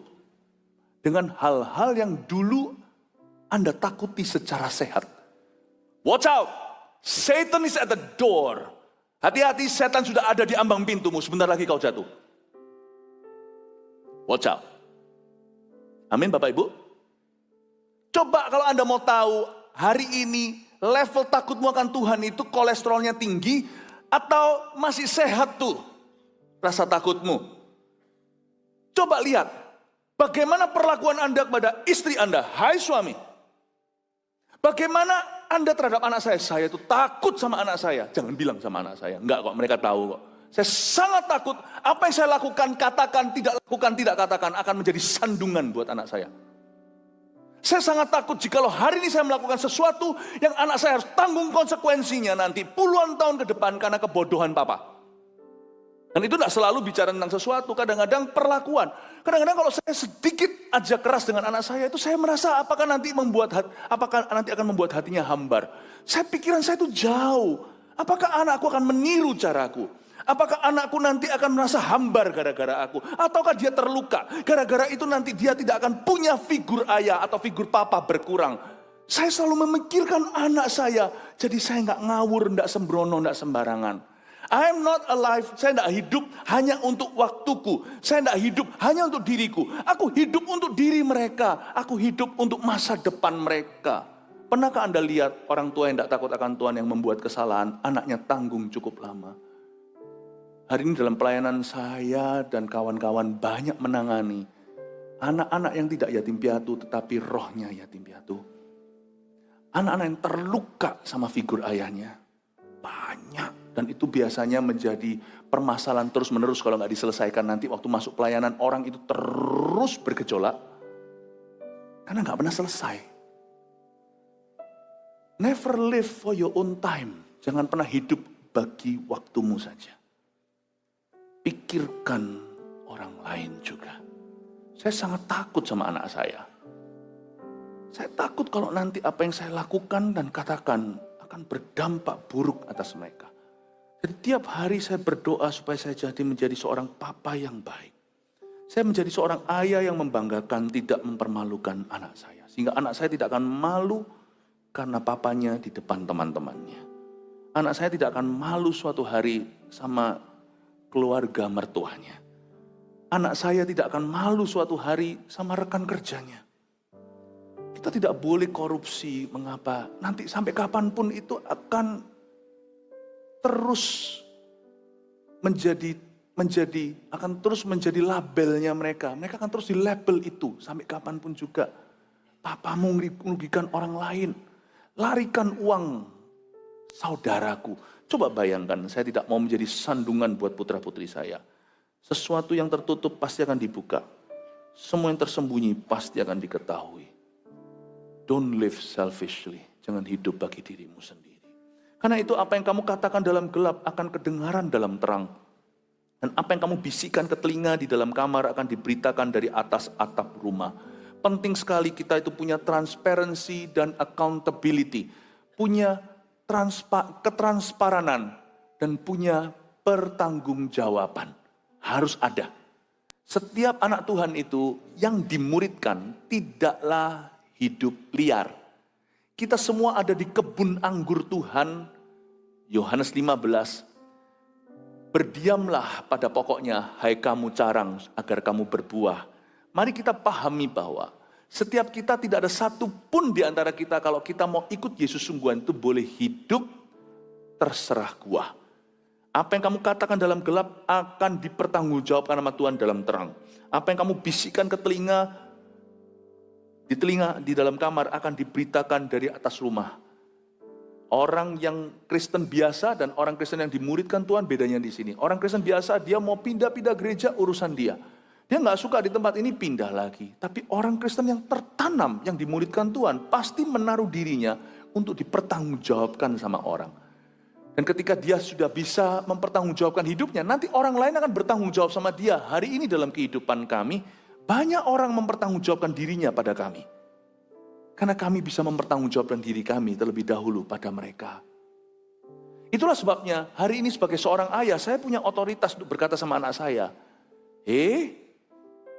dengan hal-hal yang dulu Anda takuti secara sehat. Watch out, Satan is at the door. Hati-hati, setan sudah ada di ambang pintumu, sebentar lagi kau jatuh. Watch out. Amin Bapak Ibu. Coba kalau Anda mau tahu hari ini level takutmu akan Tuhan itu kolesterolnya tinggi atau masih sehat tuh rasa takutmu. Coba lihat bagaimana perlakuan Anda kepada istri Anda. Hai suami, bagaimana Anda terhadap anak saya? Saya itu takut sama anak saya. Jangan bilang sama anak saya. Enggak kok, mereka tahu kok. Saya sangat takut. Apa yang saya lakukan, katakan, tidak lakukan, tidak katakan akan menjadi sandungan buat anak saya. Saya sangat takut jikalau hari ini saya melakukan sesuatu yang anak saya harus tanggung konsekuensinya nanti puluhan tahun ke depan karena kebodohan papa. Dan itu tidak selalu bicara tentang sesuatu, kadang-kadang perlakuan. Kadang-kadang kalau saya sedikit aja keras dengan anak saya itu saya merasa apakah nanti akan membuat hatinya hambar. Pikiran saya itu jauh. Apakah anakku akan meniru caraku? Apakah anakku nanti akan merasa hambar gara-gara aku? Ataukah dia terluka? Gara-gara itu nanti dia tidak akan punya figur ayah atau figur papa berkurang. Saya selalu memikirkan anak saya. Jadi saya nggak ngawur, nggak sembrono, nggak sembarangan. I'm not alive, saya tidak hidup hanya untuk waktuku. Saya tidak hidup hanya untuk diriku. Aku hidup untuk diri mereka. Aku hidup untuk masa depan mereka. Pernahkah Anda lihat orang tua yang tidak takut akan Tuhan yang membuat kesalahan, anaknya tanggung cukup lama? Hari ini dalam pelayanan saya dan kawan-kawan banyak menangani anak-anak yang tidak yatim piatu tetapi rohnya yatim piatu. Anak-anak yang terluka sama figur ayahnya. Banyak. Dan itu biasanya menjadi permasalahan terus-menerus kalau nggak diselesaikan nanti waktu masuk pelayanan orang itu terus bergejolak. Karena nggak pernah selesai. Never live for your own time. Jangan pernah hidup bagi waktumu saja. Pikirkan orang lain juga. Saya sangat takut sama anak saya. Saya takut kalau nanti apa yang saya lakukan dan katakan akan berdampak buruk atas mereka. Jadi tiap hari saya berdoa supaya saya menjadi seorang papa yang baik. Saya menjadi seorang ayah yang membanggakan, tidak mempermalukan anak saya. Sehingga anak saya tidak akan malu karena papanya di depan teman-temannya. Anak saya tidak akan malu suatu hari sama keluarga mertuanya. Anak saya tidak akan malu suatu hari sama rekan kerjanya. Kita tidak boleh korupsi. Mengapa? Nanti sampai kapanpun itu akan terus menjadi labelnya mereka. Mereka akan terus di label itu sampai kapanpun juga. Papamu merugikan orang lain. Larikan uang saudaraku. Coba bayangkan, saya tidak mau menjadi sandungan buat putra-putri saya. Sesuatu yang tertutup pasti akan dibuka. Semua yang tersembunyi pasti akan diketahui. Don't live selfishly. Jangan hidup bagi dirimu sendiri. Karena itu apa yang kamu katakan dalam gelap akan kedengaran dalam terang. Dan apa yang kamu bisikan ke telinga di dalam kamar akan diberitakan dari atas atap rumah. Penting sekali kita itu punya transparency dan accountability. Punya ketransparanan dan punya pertanggungjawaban. Harus ada. Setiap anak Tuhan itu yang dimuridkan tidaklah hidup liar. Kita semua ada di kebun anggur Tuhan. Yohanes 15. Berdiamlah pada pokoknya, hai kamu carang, agar kamu berbuah. Mari kita pahami bahwa setiap kita tidak ada satu pun di antara kita kalau kita mau ikut Yesus sungguhan itu boleh hidup terserah gua. Apa yang kamu katakan dalam gelap akan dipertanggungjawabkan sama Tuhan dalam terang. Apa yang kamu bisikkan ke telinga, di dalam kamar akan diberitakan dari atas rumah. Orang yang Kristen biasa dan orang Kristen yang dimuridkan Tuhan bedanya di sini. Orang Kristen biasa dia mau pindah-pindah gereja urusan dia. Dia nggak suka di tempat ini pindah lagi. Tapi orang Kristen yang tertanam, yang dimuridkan Tuhan pasti menaruh dirinya untuk dipertanggungjawabkan sama orang. Dan ketika dia sudah bisa mempertanggungjawabkan hidupnya, nanti orang lain akan bertanggung jawab sama dia. Hari ini dalam kehidupan kami, banyak orang mempertanggungjawabkan dirinya pada kami. Karena kami bisa mempertanggungjawabkan diri kami terlebih dahulu pada mereka. Itulah sebabnya hari ini sebagai seorang ayah, saya punya otoritas untuk berkata sama anak saya,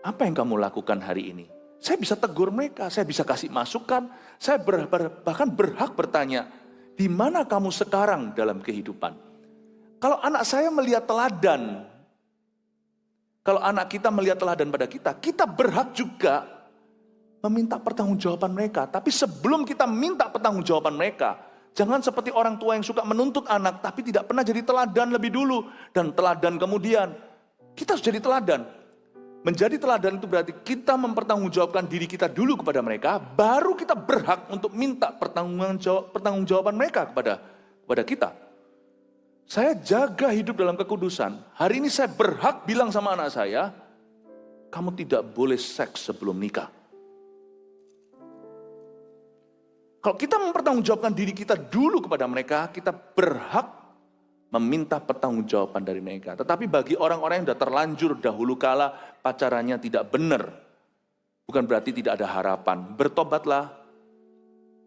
apa yang kamu lakukan hari ini? Saya bisa tegur mereka, saya bisa kasih masukan, saya bahkan berhak bertanya, di mana kamu sekarang dalam kehidupan? Kalau anak saya melihat teladan, kalau anak kita melihat teladan pada kita berhak juga meminta pertanggungjawaban mereka. Tapi sebelum kita minta pertanggungjawaban mereka, jangan seperti orang tua yang suka menuntut anak, tapi tidak pernah jadi teladan lebih dulu. Dan teladan kemudian, kita harus jadi teladan. Menjadi teladan itu berarti kita mempertanggungjawabkan diri kita dulu kepada mereka, baru kita berhak untuk minta pertanggungjawaban mereka kepada kita. Saya jaga hidup dalam kekudusan. Hari ini saya berhak bilang sama anak saya, kamu tidak boleh seks sebelum nikah. Kalau kita mempertanggungjawabkan diri kita dulu kepada mereka, kita berhak meminta pertanggungjawaban dari mereka. Tetapi bagi orang-orang yang sudah terlanjur dahulu kala pacarannya tidak benar, bukan berarti tidak ada harapan. Bertobatlah.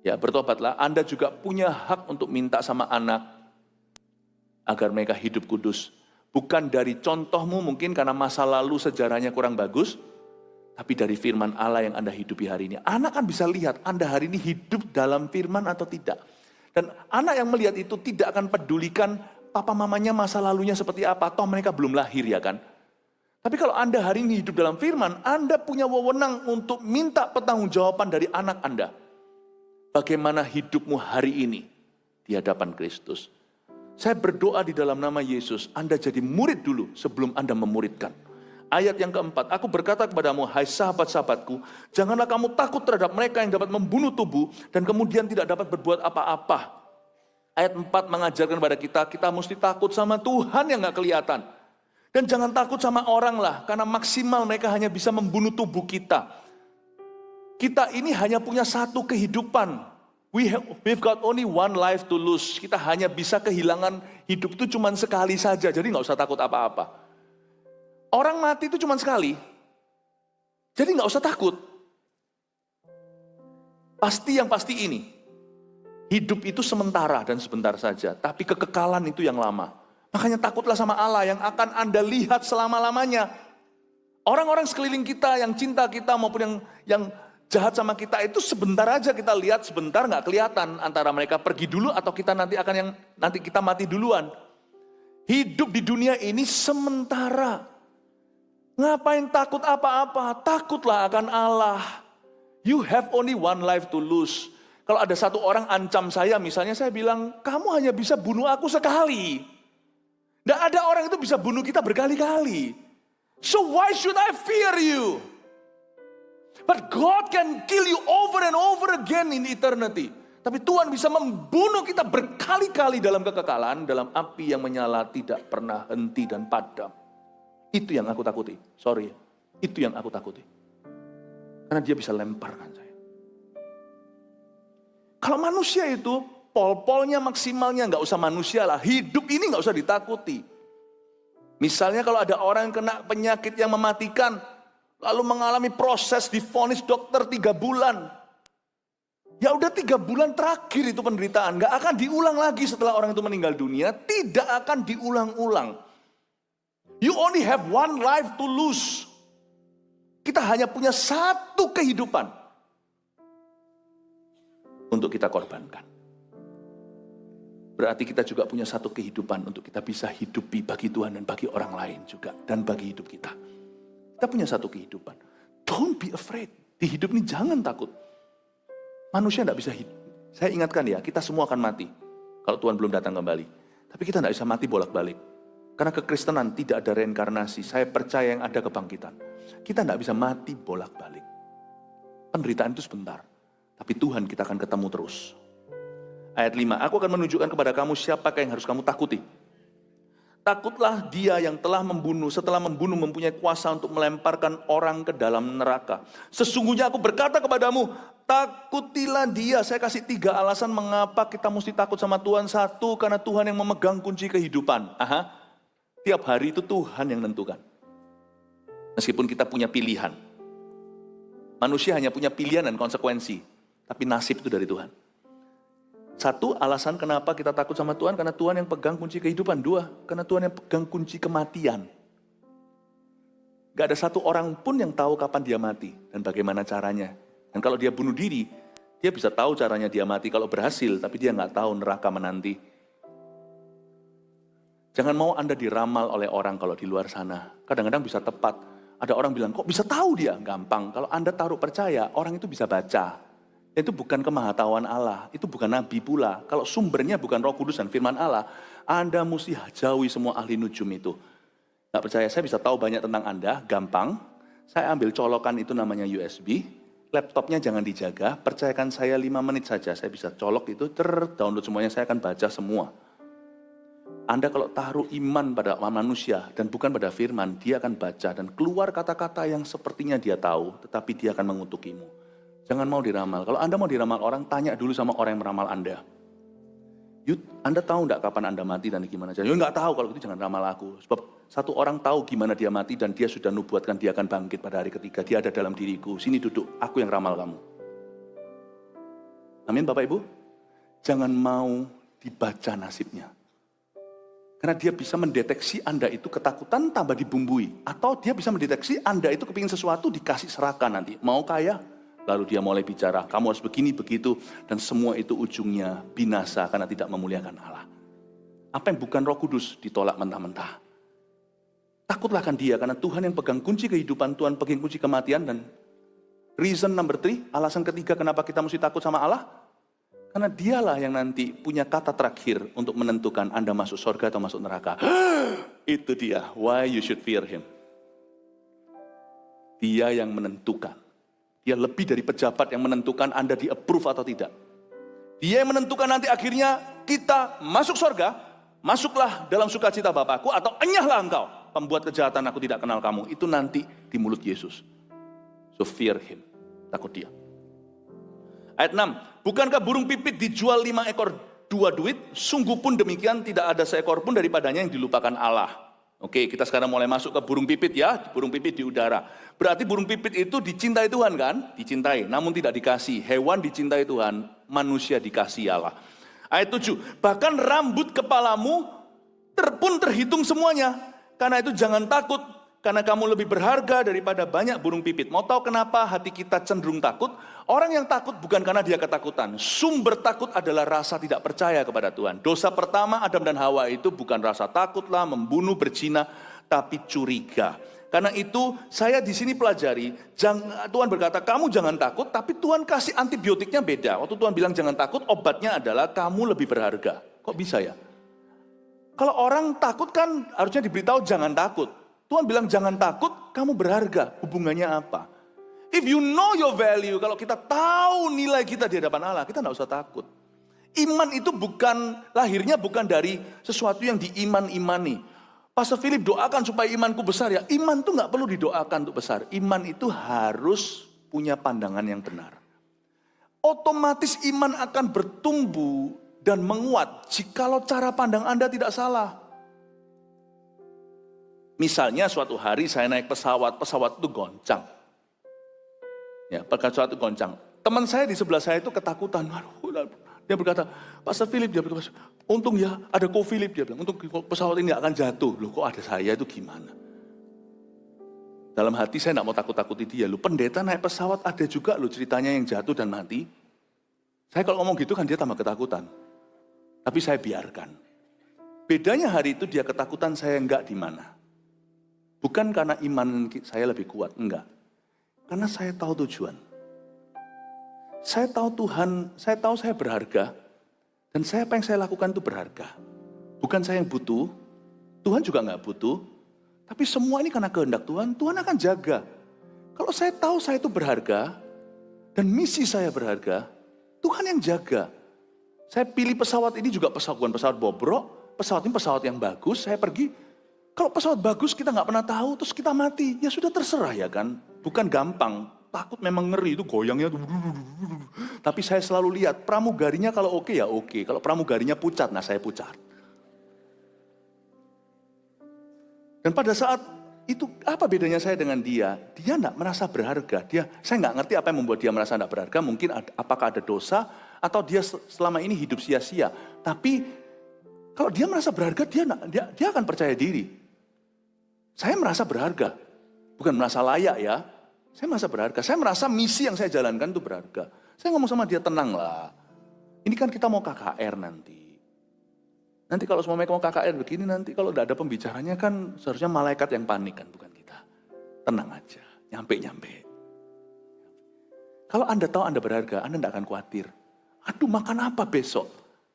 Ya, bertobatlah. Anda juga punya hak untuk minta sama anak agar mereka hidup kudus. Bukan dari contohmu mungkin karena masa lalu sejarahnya kurang bagus, tapi dari firman Allah yang Anda hidupi hari ini. Anak kan bisa lihat Anda hari ini hidup dalam firman atau tidak. Dan anak yang melihat itu tidak akan pedulikan papa mamanya masa lalunya seperti apa, toh mereka belum lahir ya kan. Tapi kalau Anda hari ini hidup dalam firman, Anda punya wewenang untuk minta pertanggungjawaban dari anak Anda. Bagaimana hidupmu hari ini di hadapan Kristus. Saya berdoa di dalam nama Yesus, Anda jadi murid dulu sebelum Anda memuridkan. Ayat yang keempat, aku berkata kepadamu, hai sahabat-sahabatku, janganlah kamu takut terhadap mereka yang dapat membunuh tubuh dan kemudian tidak dapat berbuat apa-apa. Ayat 4 mengajarkan kepada kita mesti takut sama Tuhan yang gak kelihatan. Dan jangan takut sama orang lah, karena maksimal mereka hanya bisa membunuh tubuh kita. Kita ini hanya punya satu kehidupan. We've got only one life to lose. Kita hanya bisa kehilangan hidup itu cuma sekali saja, jadi gak usah takut apa-apa. Orang mati itu cuma sekali, jadi gak usah takut. Pasti ini. Hidup itu sementara dan sebentar saja, tapi kekekalan itu yang lama. Makanya takutlah sama Allah yang akan Anda lihat selama-lamanya. Orang-orang sekeliling kita yang cinta kita maupun yang jahat sama kita itu sebentar aja kita lihat, sebentar nggak kelihatan antara mereka pergi dulu atau kita nanti kita mati duluan. Hidup di dunia ini sementara. Ngapain takut apa-apa? Takutlah akan Allah. You have only one life to lose. Kalau ada satu orang ancam saya, misalnya saya bilang, kamu hanya bisa bunuh aku sekali. Tidak ada orang itu bisa bunuh kita berkali-kali. So why should I fear you? But God can kill you over and over again in eternity. Tapi Tuhan bisa membunuh kita berkali-kali dalam kekekalan, dalam api yang menyala tidak pernah henti dan padam. Itu yang aku takuti. Sorry, itu yang aku takuti. Karena dia bisa lemparkan saya. Kalau manusia itu, pol-polnya maksimalnya nggak usah manusia lah. Hidup ini nggak usah ditakuti. Misalnya kalau ada orang yang kena penyakit yang mematikan, lalu mengalami proses divonis dokter 3 bulan. Ya udah 3 bulan terakhir itu penderitaan. Nggak akan diulang lagi setelah orang itu meninggal dunia. Tidak akan diulang-ulang. You only have one life to lose. Kita hanya punya satu kehidupan untuk kita korbankan. Berarti kita juga punya satu kehidupan untuk kita bisa hidupi bagi Tuhan dan bagi orang lain juga. Dan bagi hidup kita. Kita punya satu kehidupan. Don't be afraid. Di hidup ini jangan takut. Manusia tidak bisa hidup. Saya ingatkan ya, kita semua akan mati. kalau Tuhan belum datang kembali. Tapi kita tidak bisa mati bolak-balik. Karena kekristenan tidak ada reinkarnasi. Saya percaya yang ada kebangkitan. Kita tidak bisa mati bolak-balik. Penderitaan itu sebentar. Tapi Tuhan kita akan ketemu terus. Ayat 5, aku akan menunjukkan kepada kamu siapakah yang harus kamu takuti. Takutlah dia yang telah membunuh, setelah membunuh mempunyai kuasa untuk melemparkan orang ke dalam neraka. Sesungguhnya aku berkata kepadamu, takutilah dia. Saya kasih 3 alasan mengapa kita mesti takut sama Tuhan. 1, karena Tuhan yang memegang kunci kehidupan. Tiap hari itu Tuhan yang menentukan. Meskipun kita punya pilihan. Manusia hanya punya pilihan dan konsekuensi. Tapi nasib itu dari Tuhan. 1, alasan kenapa kita takut sama Tuhan, karena Tuhan yang pegang kunci kehidupan. 2, karena Tuhan yang pegang kunci kematian. Gak ada satu orang pun yang tahu kapan dia mati dan bagaimana caranya. Dan kalau dia bunuh diri, dia bisa tahu caranya dia mati kalau berhasil, tapi dia gak tahu neraka menanti. Jangan mau Anda diramal oleh orang kalau di luar sana. Kadang-kadang bisa tepat. Ada orang bilang, kok bisa tahu dia? Gampang. Kalau Anda taruh percaya, orang itu bisa baca. Itu bukan kemahatauan Allah, itu bukan nabi pula. Kalau sumbernya bukan Roh Kudus dan firman Allah, Anda mesti jauhi semua ahli nujum itu. Nggak percaya, saya bisa tahu banyak tentang Anda, gampang. Saya ambil colokan itu namanya USB, laptopnya jangan dijaga, percayakan saya 5 menit saja, saya bisa colok itu, download semuanya, saya akan baca semua. Anda kalau taruh iman pada manusia dan bukan pada firman, dia akan baca dan keluar kata-kata yang sepertinya dia tahu, tetapi dia akan mengutukimu. Jangan mau diramal. Kalau Anda mau diramal orang, tanya dulu sama orang yang meramal Anda. Yud, Anda tahu enggak kapan Anda mati dan gimana? Yud, enggak tahu, kalau itu jangan ramal aku. Sebab satu orang tahu gimana dia mati dan dia sudah nubuatkan dia akan bangkit pada hari ketiga. Dia ada dalam diriku. Sini duduk, aku yang ramal kamu. Amin Bapak Ibu? Jangan mau dibaca nasibnya. Karena dia bisa mendeteksi Anda itu ketakutan tambah dibumbui. Atau dia bisa mendeteksi Anda itu kepingin sesuatu dikasih serahkan nanti. Mau kaya? Lalu dia mulai bicara, kamu harus begini, begitu. Dan semua itu ujungnya binasa karena tidak memuliakan Allah. Apa yang bukan Roh Kudus ditolak mentah-mentah. Takutlah kan dia, karena Tuhan yang pegang kunci kehidupan, Tuhan pegang kunci kematian. Dan reason number 3, alasan ketiga kenapa kita mesti takut sama Allah. Karena dialah yang nanti punya kata terakhir untuk menentukan Anda masuk surga atau masuk neraka. Itu dia, why you should fear him. Dia yang menentukan. Dia lebih dari pejabat yang menentukan Anda di-approve atau tidak. Dia yang menentukan nanti akhirnya kita masuk surga, masuklah dalam sukacita Bapakku, atau enyahlah engkau, pembuat kejahatan aku tidak kenal kamu. Itu nanti di mulut Yesus. So fear him, takut dia. Ayat 6, bukankah burung pipit dijual 5 ekor 2 duit? Sungguh pun demikian tidak ada seekor pun daripadanya yang dilupakan Allah. Oke, kita sekarang mulai masuk ke burung pipit ya, burung pipit di udara. Berarti burung pipit itu dicintai Tuhan kan? Dicintai, namun tidak dikasih. Hewan dicintai Tuhan, manusia dikasih Allah. Ayat 7, bahkan rambut kepalamu pun terhitung semuanya. Karena itu jangan takut, karena kamu lebih berharga daripada banyak burung pipit. Mau tahu kenapa hati kita cenderung takut? Orang yang takut bukan karena dia ketakutan. Sumber takut adalah rasa tidak percaya kepada Tuhan. Dosa pertama Adam dan Hawa itu bukan rasa takutlah, membunuh, berzina, tapi curiga. Karena itu saya di sini pelajari, Tuhan berkata kamu jangan takut, tapi Tuhan kasih antibiotiknya beda. Waktu Tuhan bilang jangan takut, obatnya adalah kamu lebih berharga. Kok bisa ya? Kalau orang takut kan harusnya diberitahu jangan takut. Tuhan bilang jangan takut, kamu berharga. Hubungannya apa? If you know your value, kalau kita tahu nilai kita di hadapan Allah, kita tidak usah takut. Iman itu lahirnya bukan dari sesuatu yang diiman-imani. Pastor Philip doakan supaya imanku besar ya. Iman itu nggak perlu didoakan untuk besar. Iman itu harus punya pandangan yang benar. Otomatis iman akan bertumbuh dan menguat jikalau cara pandang Anda tidak salah. Misalnya suatu hari saya naik pesawat itu goncang. Ya, pesawat itu goncang. Teman saya di sebelah saya itu ketakutan. Dia berkata, Pastor Philip, dia berkata, untung ya ada Ko Philip, dia bilang, untung pesawat ini gak akan jatuh. Loh kok ada saya itu gimana? Dalam hati saya gak mau takut-takuti dia. Loh pendeta naik pesawat ada juga loh ceritanya yang jatuh dan mati. Saya kalau ngomong gitu kan dia tambah ketakutan. Tapi saya biarkan. Bedanya hari itu dia ketakutan, saya enggak di mana. Bukan karena iman saya lebih kuat, enggak. Karena saya tahu tujuan. Saya tahu Tuhan, saya tahu saya berharga. Dan apa yang saya lakukan itu berharga. Bukan saya yang butuh, Tuhan juga nggak butuh. Tapi semua ini karena kehendak Tuhan, Tuhan akan jaga. Kalau saya tahu saya itu berharga, dan misi saya berharga, Tuhan yang jaga. Saya pilih pesawat ini juga bukan pesawat bobrok, pesawat ini pesawat yang bagus, saya pergi. Kalau pesawat bagus kita nggak pernah tahu, terus kita mati, ya sudah terserah ya kan. Bukan gampang, takut memang ngeri, itu goyangnya. Tapi saya selalu lihat, pramugarinya kalau oke ya oke. Kalau pramugarinya pucat, nah saya pucat. Dan pada saat itu, apa bedanya saya dengan dia? Dia nggak merasa berharga. Saya nggak ngerti apa yang membuat dia merasa nggak berharga. Mungkin apakah ada dosa, atau dia selama ini hidup sia-sia. Tapi kalau dia merasa berharga, dia akan percaya diri. Saya merasa berharga, bukan merasa layak ya. Saya merasa berharga, saya merasa misi yang saya jalankan itu berharga. Saya ngomong sama dia, tenang lah. Ini kan kita mau KKR nanti. Nanti kalau semua mereka mau KKR begini, nanti kalau tidak ada pembicaranya kan seharusnya malaikat yang panik kan, bukan kita. Tenang aja, nyampe. Kalau Anda tahu Anda berharga, Anda tidak akan khawatir. Aduh, makan apa besok?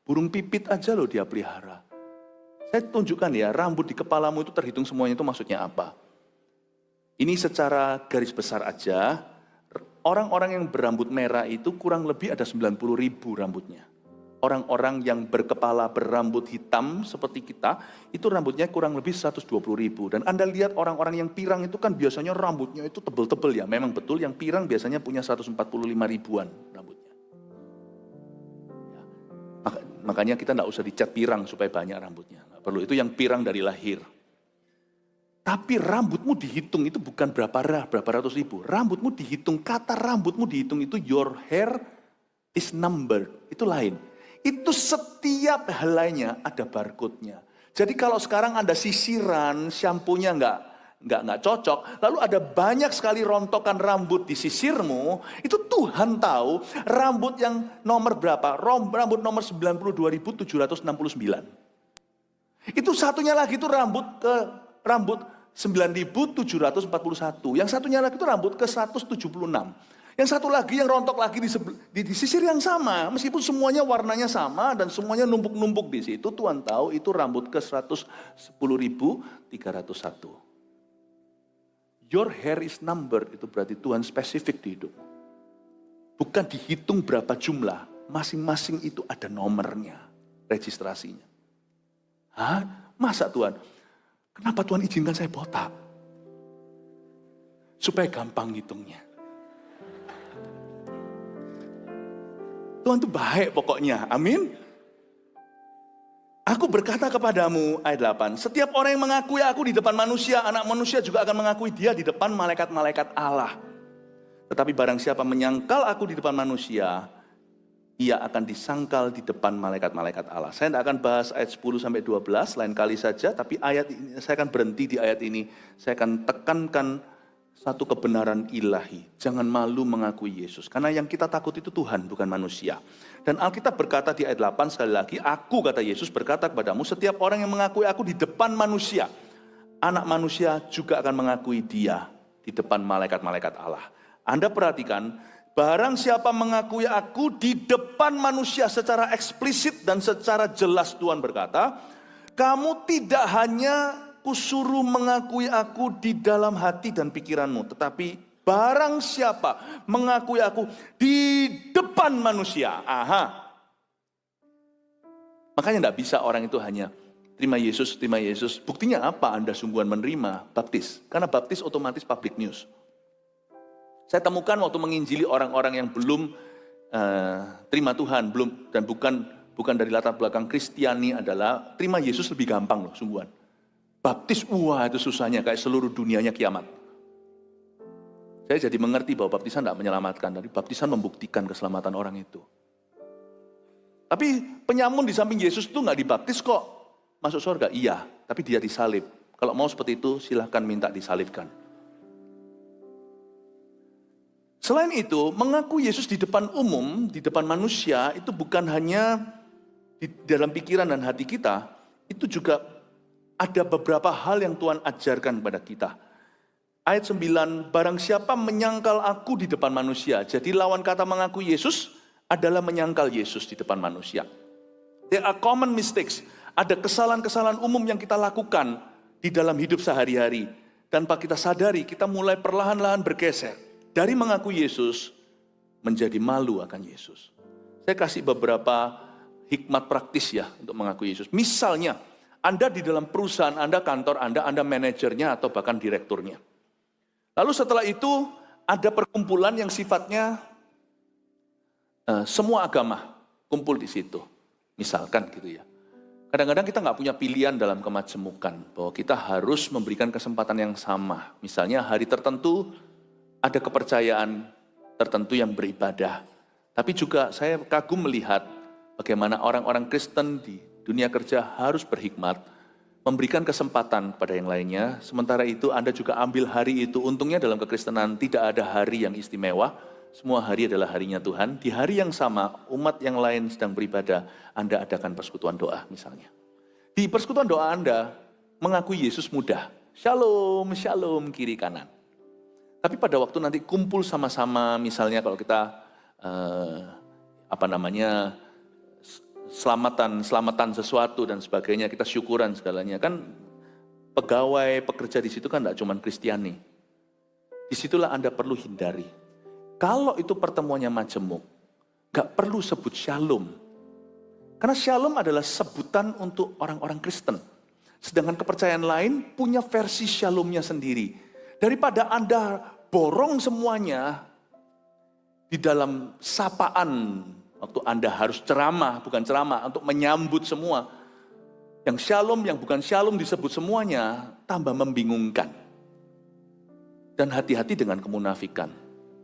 Burung pipit aja loh dia pelihara. Saya tunjukkan ya, rambut di kepalamu itu terhitung semuanya itu maksudnya apa. Ini secara garis besar aja, orang-orang yang berambut merah itu kurang lebih ada 90.000 rambutnya. Orang-orang yang berambut hitam seperti kita, itu rambutnya kurang lebih 120.000. Dan Anda lihat orang-orang yang pirang itu kan biasanya rambutnya itu tebel-tebel ya. Memang betul yang pirang biasanya punya 145 ribuan rambutnya. Makanya kita tidak usah dicat pirang supaya banyak rambutnya. Nggak perlu, itu yang pirang dari lahir. Tapi rambutmu dihitung itu bukan berapa ratus ribu. Rambutmu dihitung, kata rambutmu dihitung itu your hair is numbered. Itu lain. Itu setiap helainya ada barcode-nya. Jadi kalau sekarang Anda sisiran, shampoo-nya nggak cocok, lalu ada banyak sekali rontokan rambut di sisirmu, itu Tuhan tahu rambut yang nomor berapa, rambut nomor 92.769. Itu satunya lagi itu rambut 9.741, yang satunya lagi itu rambut ke 176. Yang satu lagi yang rontok lagi di sisir yang sama, meskipun semuanya warnanya sama dan semuanya numpuk-numpuk di situ, Tuhan tahu itu rambut ke 110.301. Your hair is numbered, itu berarti Tuhan spesifik di hidup. Bukan dihitung berapa jumlah, masing-masing itu ada nomornya, registrasinya. Hah? Masa Tuhan? Kenapa Tuhan izinkan saya botak? Supaya gampang hitungnya. Tuhan itu baik pokoknya, amin. Aku berkata kepadamu, ayat 8, setiap orang yang mengakui aku di depan manusia, anak manusia juga akan mengakui dia di depan malaikat-malaikat Allah. Tetapi barang siapa menyangkal aku di depan manusia, ia akan disangkal di depan malaikat-malaikat Allah. Saya tidak akan bahas ayat 10-12, lain kali saja, tapi ayat ini, saya akan berhenti di ayat ini. Saya akan tekankan satu kebenaran ilahi. Jangan malu mengakui Yesus. Karena yang kita takut itu Tuhan, bukan manusia. Dan Alkitab berkata di ayat 8 sekali lagi, aku, kata Yesus, berkata kepadamu, setiap orang yang mengakui aku di depan manusia, anak manusia juga akan mengakui dia di depan malaikat-malaikat Allah. Anda perhatikan, barang siapa mengakui aku di depan manusia secara eksplisit dan secara jelas, Tuhan berkata, kamu tidak hanya kusuruh mengakui aku di dalam hati dan pikiranmu, tetapi barang siapa mengakui aku di depan manusia. Aha. Makanya tidak bisa orang itu hanya terima Yesus, terima Yesus. Buktinya apa Anda sungguhan menerima? Baptis. Karena baptis otomatis public news. Saya temukan waktu menginjili orang-orang yang belum terima Tuhan, bukan dari latar belakang Kristiani, adalah terima Yesus lebih gampang loh, sungguhan. Baptis, wah itu susahnya kayak seluruh dunianya kiamat. Saya jadi mengerti bahwa baptisan tidak menyelamatkan, tapi baptisan membuktikan keselamatan orang itu. Tapi penyamun di samping Yesus itu nggak dibaptis kok masuk surga. Iya, tapi dia disalib. Kalau mau seperti itu silahkan minta disalibkan. Selain itu, mengaku Yesus di depan umum, di depan manusia, itu bukan hanya di dalam pikiran dan hati kita, itu juga ada beberapa hal yang Tuhan ajarkan kepada kita. Ayat 9, barang siapa menyangkal aku di depan manusia. Jadi lawan kata mengaku Yesus adalah menyangkal Yesus di depan manusia. There are common mistakes. Ada kesalahan-kesalahan umum yang kita lakukan di dalam hidup sehari-hari. Tanpa kita sadari, kita mulai perlahan-lahan bergeser. Dari mengaku Yesus, menjadi malu akan Yesus. Saya kasih beberapa hikmat praktis ya untuk mengaku Yesus. Misalnya, Anda di dalam perusahaan Anda, kantor Anda manajernya atau bahkan direkturnya. Lalu setelah itu, ada perkumpulan yang sifatnya semua agama kumpul di situ. Misalkan gitu ya. Kadang-kadang kita nggak punya pilihan dalam kemajemukan, bahwa kita harus memberikan kesempatan yang sama. Misalnya hari tertentu ada kepercayaan tertentu yang beribadah. Tapi juga saya kagum melihat bagaimana orang-orang Kristen di dunia kerja harus berhikmat, memberikan kesempatan pada yang lainnya. Sementara itu Anda juga ambil hari itu, untungnya dalam kekristenan tidak ada hari yang istimewa, semua hari adalah harinya Tuhan. Di hari yang sama, umat yang lain sedang beribadah, Anda adakan persekutuan doa misalnya. Di persekutuan doa Anda, mengakui Yesus mudah. Shalom, shalom, kiri kanan. Tapi pada waktu nanti kumpul sama-sama, misalnya kalau kita, selamatan sesuatu dan sebagainya, kita syukuran segalanya. Kan pegawai, pekerja di situ kan tidak cuma Kristiani. Disitulah Anda perlu hindari. Kalau itu pertemuannya majemuk, gak perlu sebut shalom. Karena shalom adalah sebutan untuk orang-orang Kristen. Sedangkan kepercayaan lain punya versi shalomnya sendiri. Daripada Anda borong semuanya di dalam sapaan, waktu Anda harus ceramah, bukan ceramah, untuk menyambut semua. Yang shalom, yang bukan shalom disebut semuanya, tambah membingungkan. Dan hati-hati dengan kemunafikan.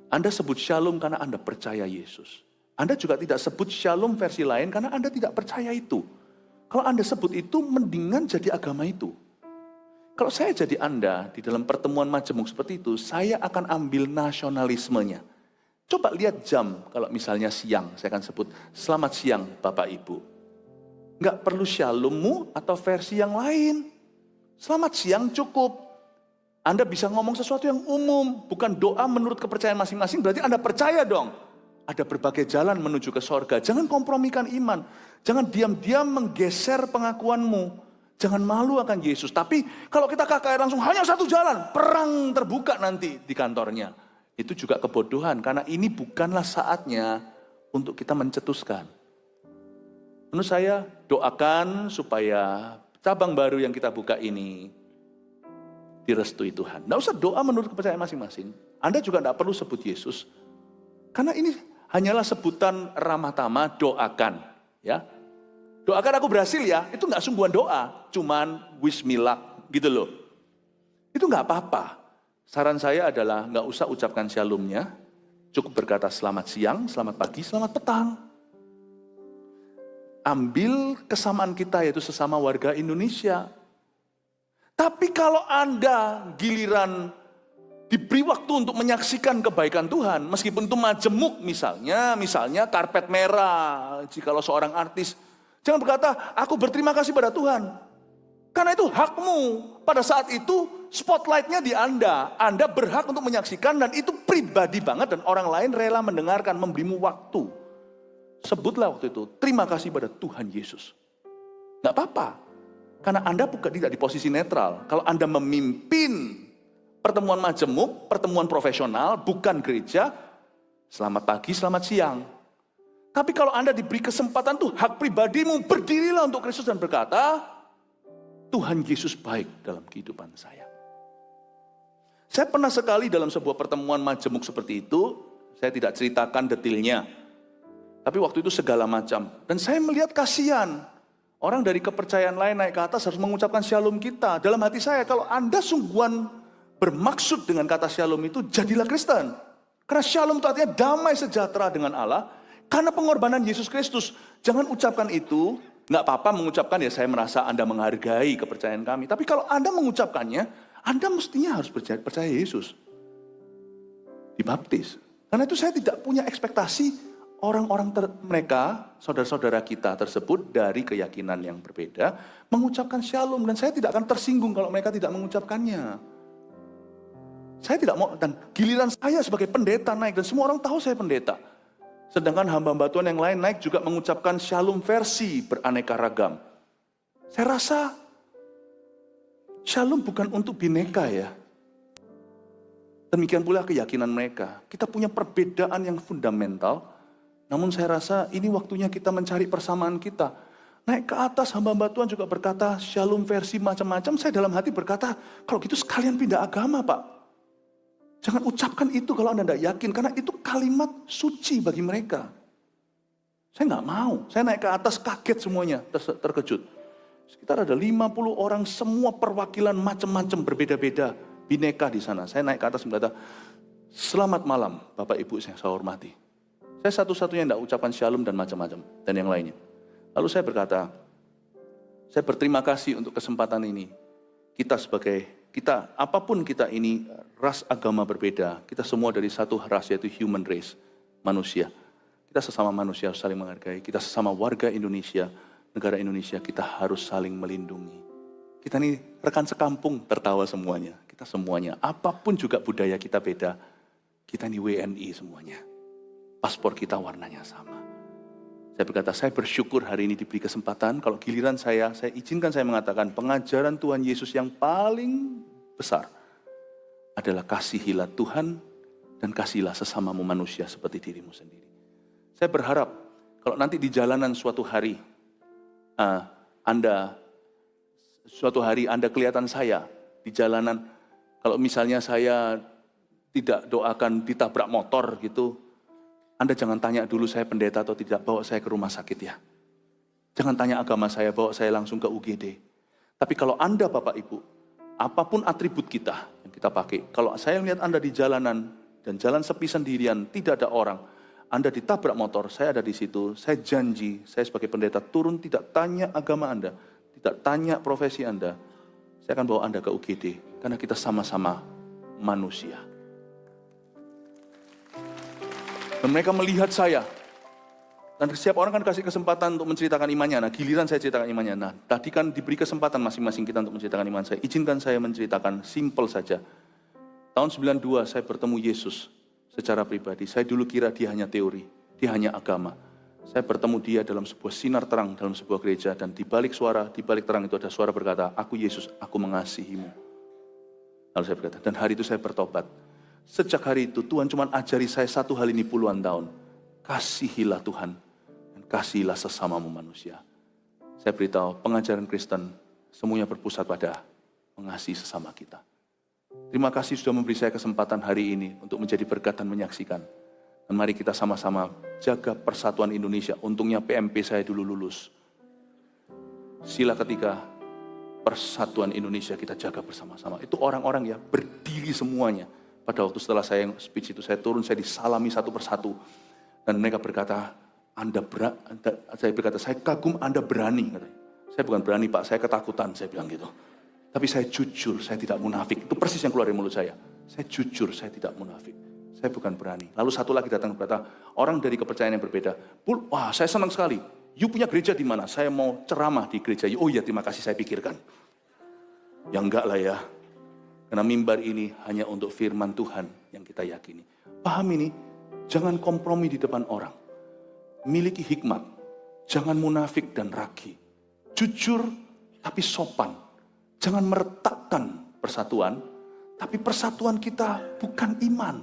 Anda sebut shalom karena Anda percaya Yesus. Anda juga tidak sebut shalom versi lain karena Anda tidak percaya itu. Kalau Anda sebut itu, mendingan jadi agama itu. Kalau saya jadi Anda di dalam pertemuan majemuk seperti itu, saya akan ambil nasionalismenya. Coba lihat jam, kalau misalnya siang, saya akan sebut, selamat siang Bapak Ibu. Nggak perlu shalommu atau versi yang lain. Selamat siang cukup. Anda bisa ngomong sesuatu yang umum, bukan doa menurut kepercayaan masing-masing, berarti Anda percaya dong. Ada berbagai jalan menuju ke sorga. Jangan kompromikan iman. Jangan diam-diam menggeser pengakuanmu. Jangan malu akan Yesus. Tapi kalau kita KKR langsung hanya satu jalan, perang terbuka nanti di kantornya. Itu juga kebodohan, karena ini bukanlah saatnya untuk kita mencetuskan. Menurut saya, doakan supaya cabang baru yang kita buka ini direstui Tuhan. Nggak usah doa menurut kepercayaan masing-masing. Anda juga nggak perlu sebut Yesus. Karena ini hanyalah sebutan ramah tamah, doakan. Ya, doakan aku berhasil ya, itu nggak sungguhan doa. Cuman wish me luck gitu loh. Itu nggak apa-apa. Saran saya adalah nggak usah ucapkan shalomnya. Cukup berkata selamat siang, selamat pagi, selamat petang. Ambil kesamaan kita yaitu sesama warga Indonesia. Tapi kalau Anda giliran diberi waktu untuk menyaksikan kebaikan Tuhan, meskipun itu majemuk misalnya karpet merah, jikalau seorang artis, jangan berkata, aku berterima kasih pada Tuhan. Karena itu hakmu. Pada saat itu spotlightnya di Anda. Anda berhak untuk menyaksikan dan itu pribadi banget dan orang lain rela mendengarkan, memberimu waktu. Sebutlah waktu itu, terima kasih pada Tuhan Yesus. Gak apa-apa. Karena Anda bukan tidak di posisi netral. Kalau Anda memimpin pertemuan majemuk, pertemuan profesional, bukan gereja, selamat pagi, selamat siang. Tapi kalau Anda diberi kesempatan tuh, hak pribadimu, berdirilah untuk Kristus dan berkata, Tuhan Yesus baik dalam kehidupan saya. Saya pernah sekali dalam sebuah pertemuan majemuk seperti itu, saya tidak ceritakan detailnya. Tapi waktu itu segala macam. Dan saya melihat kasihan. Orang dari kepercayaan lain naik ke atas harus mengucapkan shalom kita. Dalam hati saya, kalau Anda sungguhan bermaksud dengan kata shalom itu, jadilah Kristen. Karena shalom itu artinya damai sejahtera dengan Allah. Karena pengorbanan Yesus Kristus. Jangan ucapkan itu, nggak apa-apa mengucapkan ya saya merasa Anda menghargai kepercayaan kami. Tapi kalau Anda mengucapkannya, Anda mestinya harus percaya Yesus. Dibaptis. Karena itu saya tidak punya ekspektasi orang-orang mereka, saudara-saudara kita tersebut dari keyakinan yang berbeda, mengucapkan shalom. Dan saya tidak akan tersinggung kalau mereka tidak mengucapkannya. Saya tidak mau, dan giliran saya sebagai pendeta naik, dan semua orang tahu saya pendeta. Sedangkan hamba-hamba Tuhan yang lain naik juga mengucapkan shalom versi beraneka ragam. Saya rasa shalom bukan untuk bineka ya. Demikian pula keyakinan mereka. Kita punya perbedaan yang fundamental, namun saya rasa ini waktunya kita mencari persamaan kita. Naik ke atas, hamba-hamba Tuhan juga berkata shalom versi macam-macam. Saya dalam hati berkata, kalau gitu sekalian pindah agama Pak. Jangan ucapkan itu kalau Anda tidak yakin, karena itu kalimat suci bagi mereka. Saya nggak mau, saya naik ke atas kaget semuanya, terkejut. Sekitar ada 50 orang, semua perwakilan macam-macam berbeda-beda. Bineka di sana. Saya naik ke atas berkata, selamat malam Bapak Ibu yang saya hormati. Saya satu-satunya yang tidak ucapkan shalom dan macam-macam. Dan yang lainnya. Lalu saya berkata, saya berterima kasih untuk kesempatan ini. Kita apapun kita ini, ras agama berbeda. Kita semua dari satu ras yaitu human race, manusia. Kita sesama manusia harus saling menghargai. Kita sesama warga Indonesia, negara Indonesia, kita harus saling melindungi. Kita ini rekan sekampung, tertawa semuanya. Kita semuanya, apapun juga budaya kita beda. Kita ini WNI semuanya. Paspor kita warnanya sama. Saya berkata, saya bersyukur hari ini diberi kesempatan. Kalau giliran saya izinkan saya mengatakan pengajaran Tuhan Yesus yang paling besar adalah kasihilah Tuhan dan kasihilah sesamamu manusia seperti dirimu sendiri. Saya berharap kalau nanti di jalanan suatu hari Anda kelihatan saya di jalanan, kalau misalnya saya tidak doakan ditabrak motor gitu, Anda jangan tanya dulu saya pendeta atau tidak, bawa saya ke rumah sakit ya. Jangan tanya agama saya, bawa saya langsung ke UGD. Tapi kalau Anda Bapak Ibu, apapun atribut kita yang kita pakai, kalau saya melihat Anda di jalanan dan jalan sepi sendirian, tidak ada orang, Anda ditabrak motor, saya ada di situ, saya janji, saya sebagai pendeta turun tidak tanya agama Anda, tidak tanya profesi Anda, saya akan bawa Anda ke UGD, karena kita sama-sama manusia. Dan mereka melihat saya, dan setiap orang kan kasih kesempatan untuk menceritakan imannya. Nah, giliran saya ceritakan imannya. Nah, tadi kan diberi kesempatan masing-masing kita untuk menceritakan iman saya. Izinkan saya menceritakan, simple saja. Tahun 92 saya bertemu Yesus secara pribadi. Saya dulu kira dia hanya teori, dia hanya agama. Saya bertemu dia dalam sebuah sinar terang, dalam sebuah gereja. Dan di balik suara, di balik terang itu ada suara berkata, aku Yesus, aku mengasihimu. Lalu saya berkata, dan hari itu saya bertobat. Sejak hari itu Tuhan cuma ajari saya satu hal ini puluhan tahun. Kasihilah Tuhan dan kasihilah sesamamu manusia. Saya beritahu pengajaran Kristen semuanya berpusat pada mengasihi sesama kita. Terima kasih sudah memberi saya kesempatan hari ini untuk menjadi berkat dan menyaksikan. Dan mari kita sama-sama jaga persatuan Indonesia. Untungnya PMP saya dulu lulus. Sila ketiga, persatuan Indonesia kita jaga bersama-sama. Itu orang-orang ya berdiri semuanya. Pada waktu setelah saya speech itu, saya turun, saya disalami satu persatu. Dan mereka berkata, saya kagum Anda berani. Saya bukan berani Pak, saya ketakutan, saya bilang gitu. Tapi saya jujur, saya tidak munafik. Itu persis yang keluar dari mulut saya. Saya jujur, saya tidak munafik. Saya bukan berani. Lalu satu lagi datang berkata, orang dari kepercayaan yang berbeda. Wah, saya senang sekali. You punya gereja di mana? Saya mau ceramah di gereja. Oh iya, terima kasih, saya pikirkan. Ya enggak lah ya. Karena mimbar ini hanya untuk firman Tuhan yang kita yakini. Paham ini? Jangan kompromi di depan orang. Miliki hikmat. Jangan munafik dan ragi. Jujur tapi sopan. Jangan meretakkan persatuan. Tapi persatuan kita bukan iman.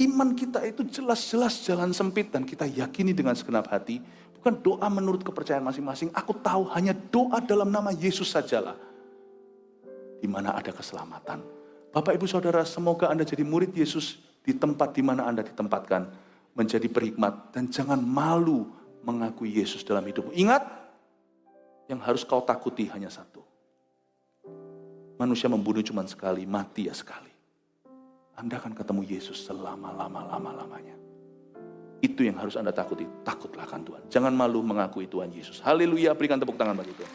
Iman kita itu jelas-jelas jalan sempit dan kita yakini dengan segenap hati. Bukan doa menurut kepercayaan masing-masing. Aku tahu hanya doa dalam nama Yesus sajalah. Di mana ada keselamatan. Bapak Ibu Saudara, semoga Anda jadi murid Yesus di tempat di mana Anda ditempatkan. Menjadi berhikmat dan jangan malu mengakui Yesus dalam hidupmu. Ingat, yang harus kau takuti hanya satu. Manusia membunuh cuma sekali, mati ya sekali. Anda akan ketemu Yesus selama-lamanya. Itu yang harus Anda takuti. Takutlah akan Tuhan. Jangan malu mengakui Tuhan Yesus. Haleluya, berikan tepuk tangan bagi Tuhan.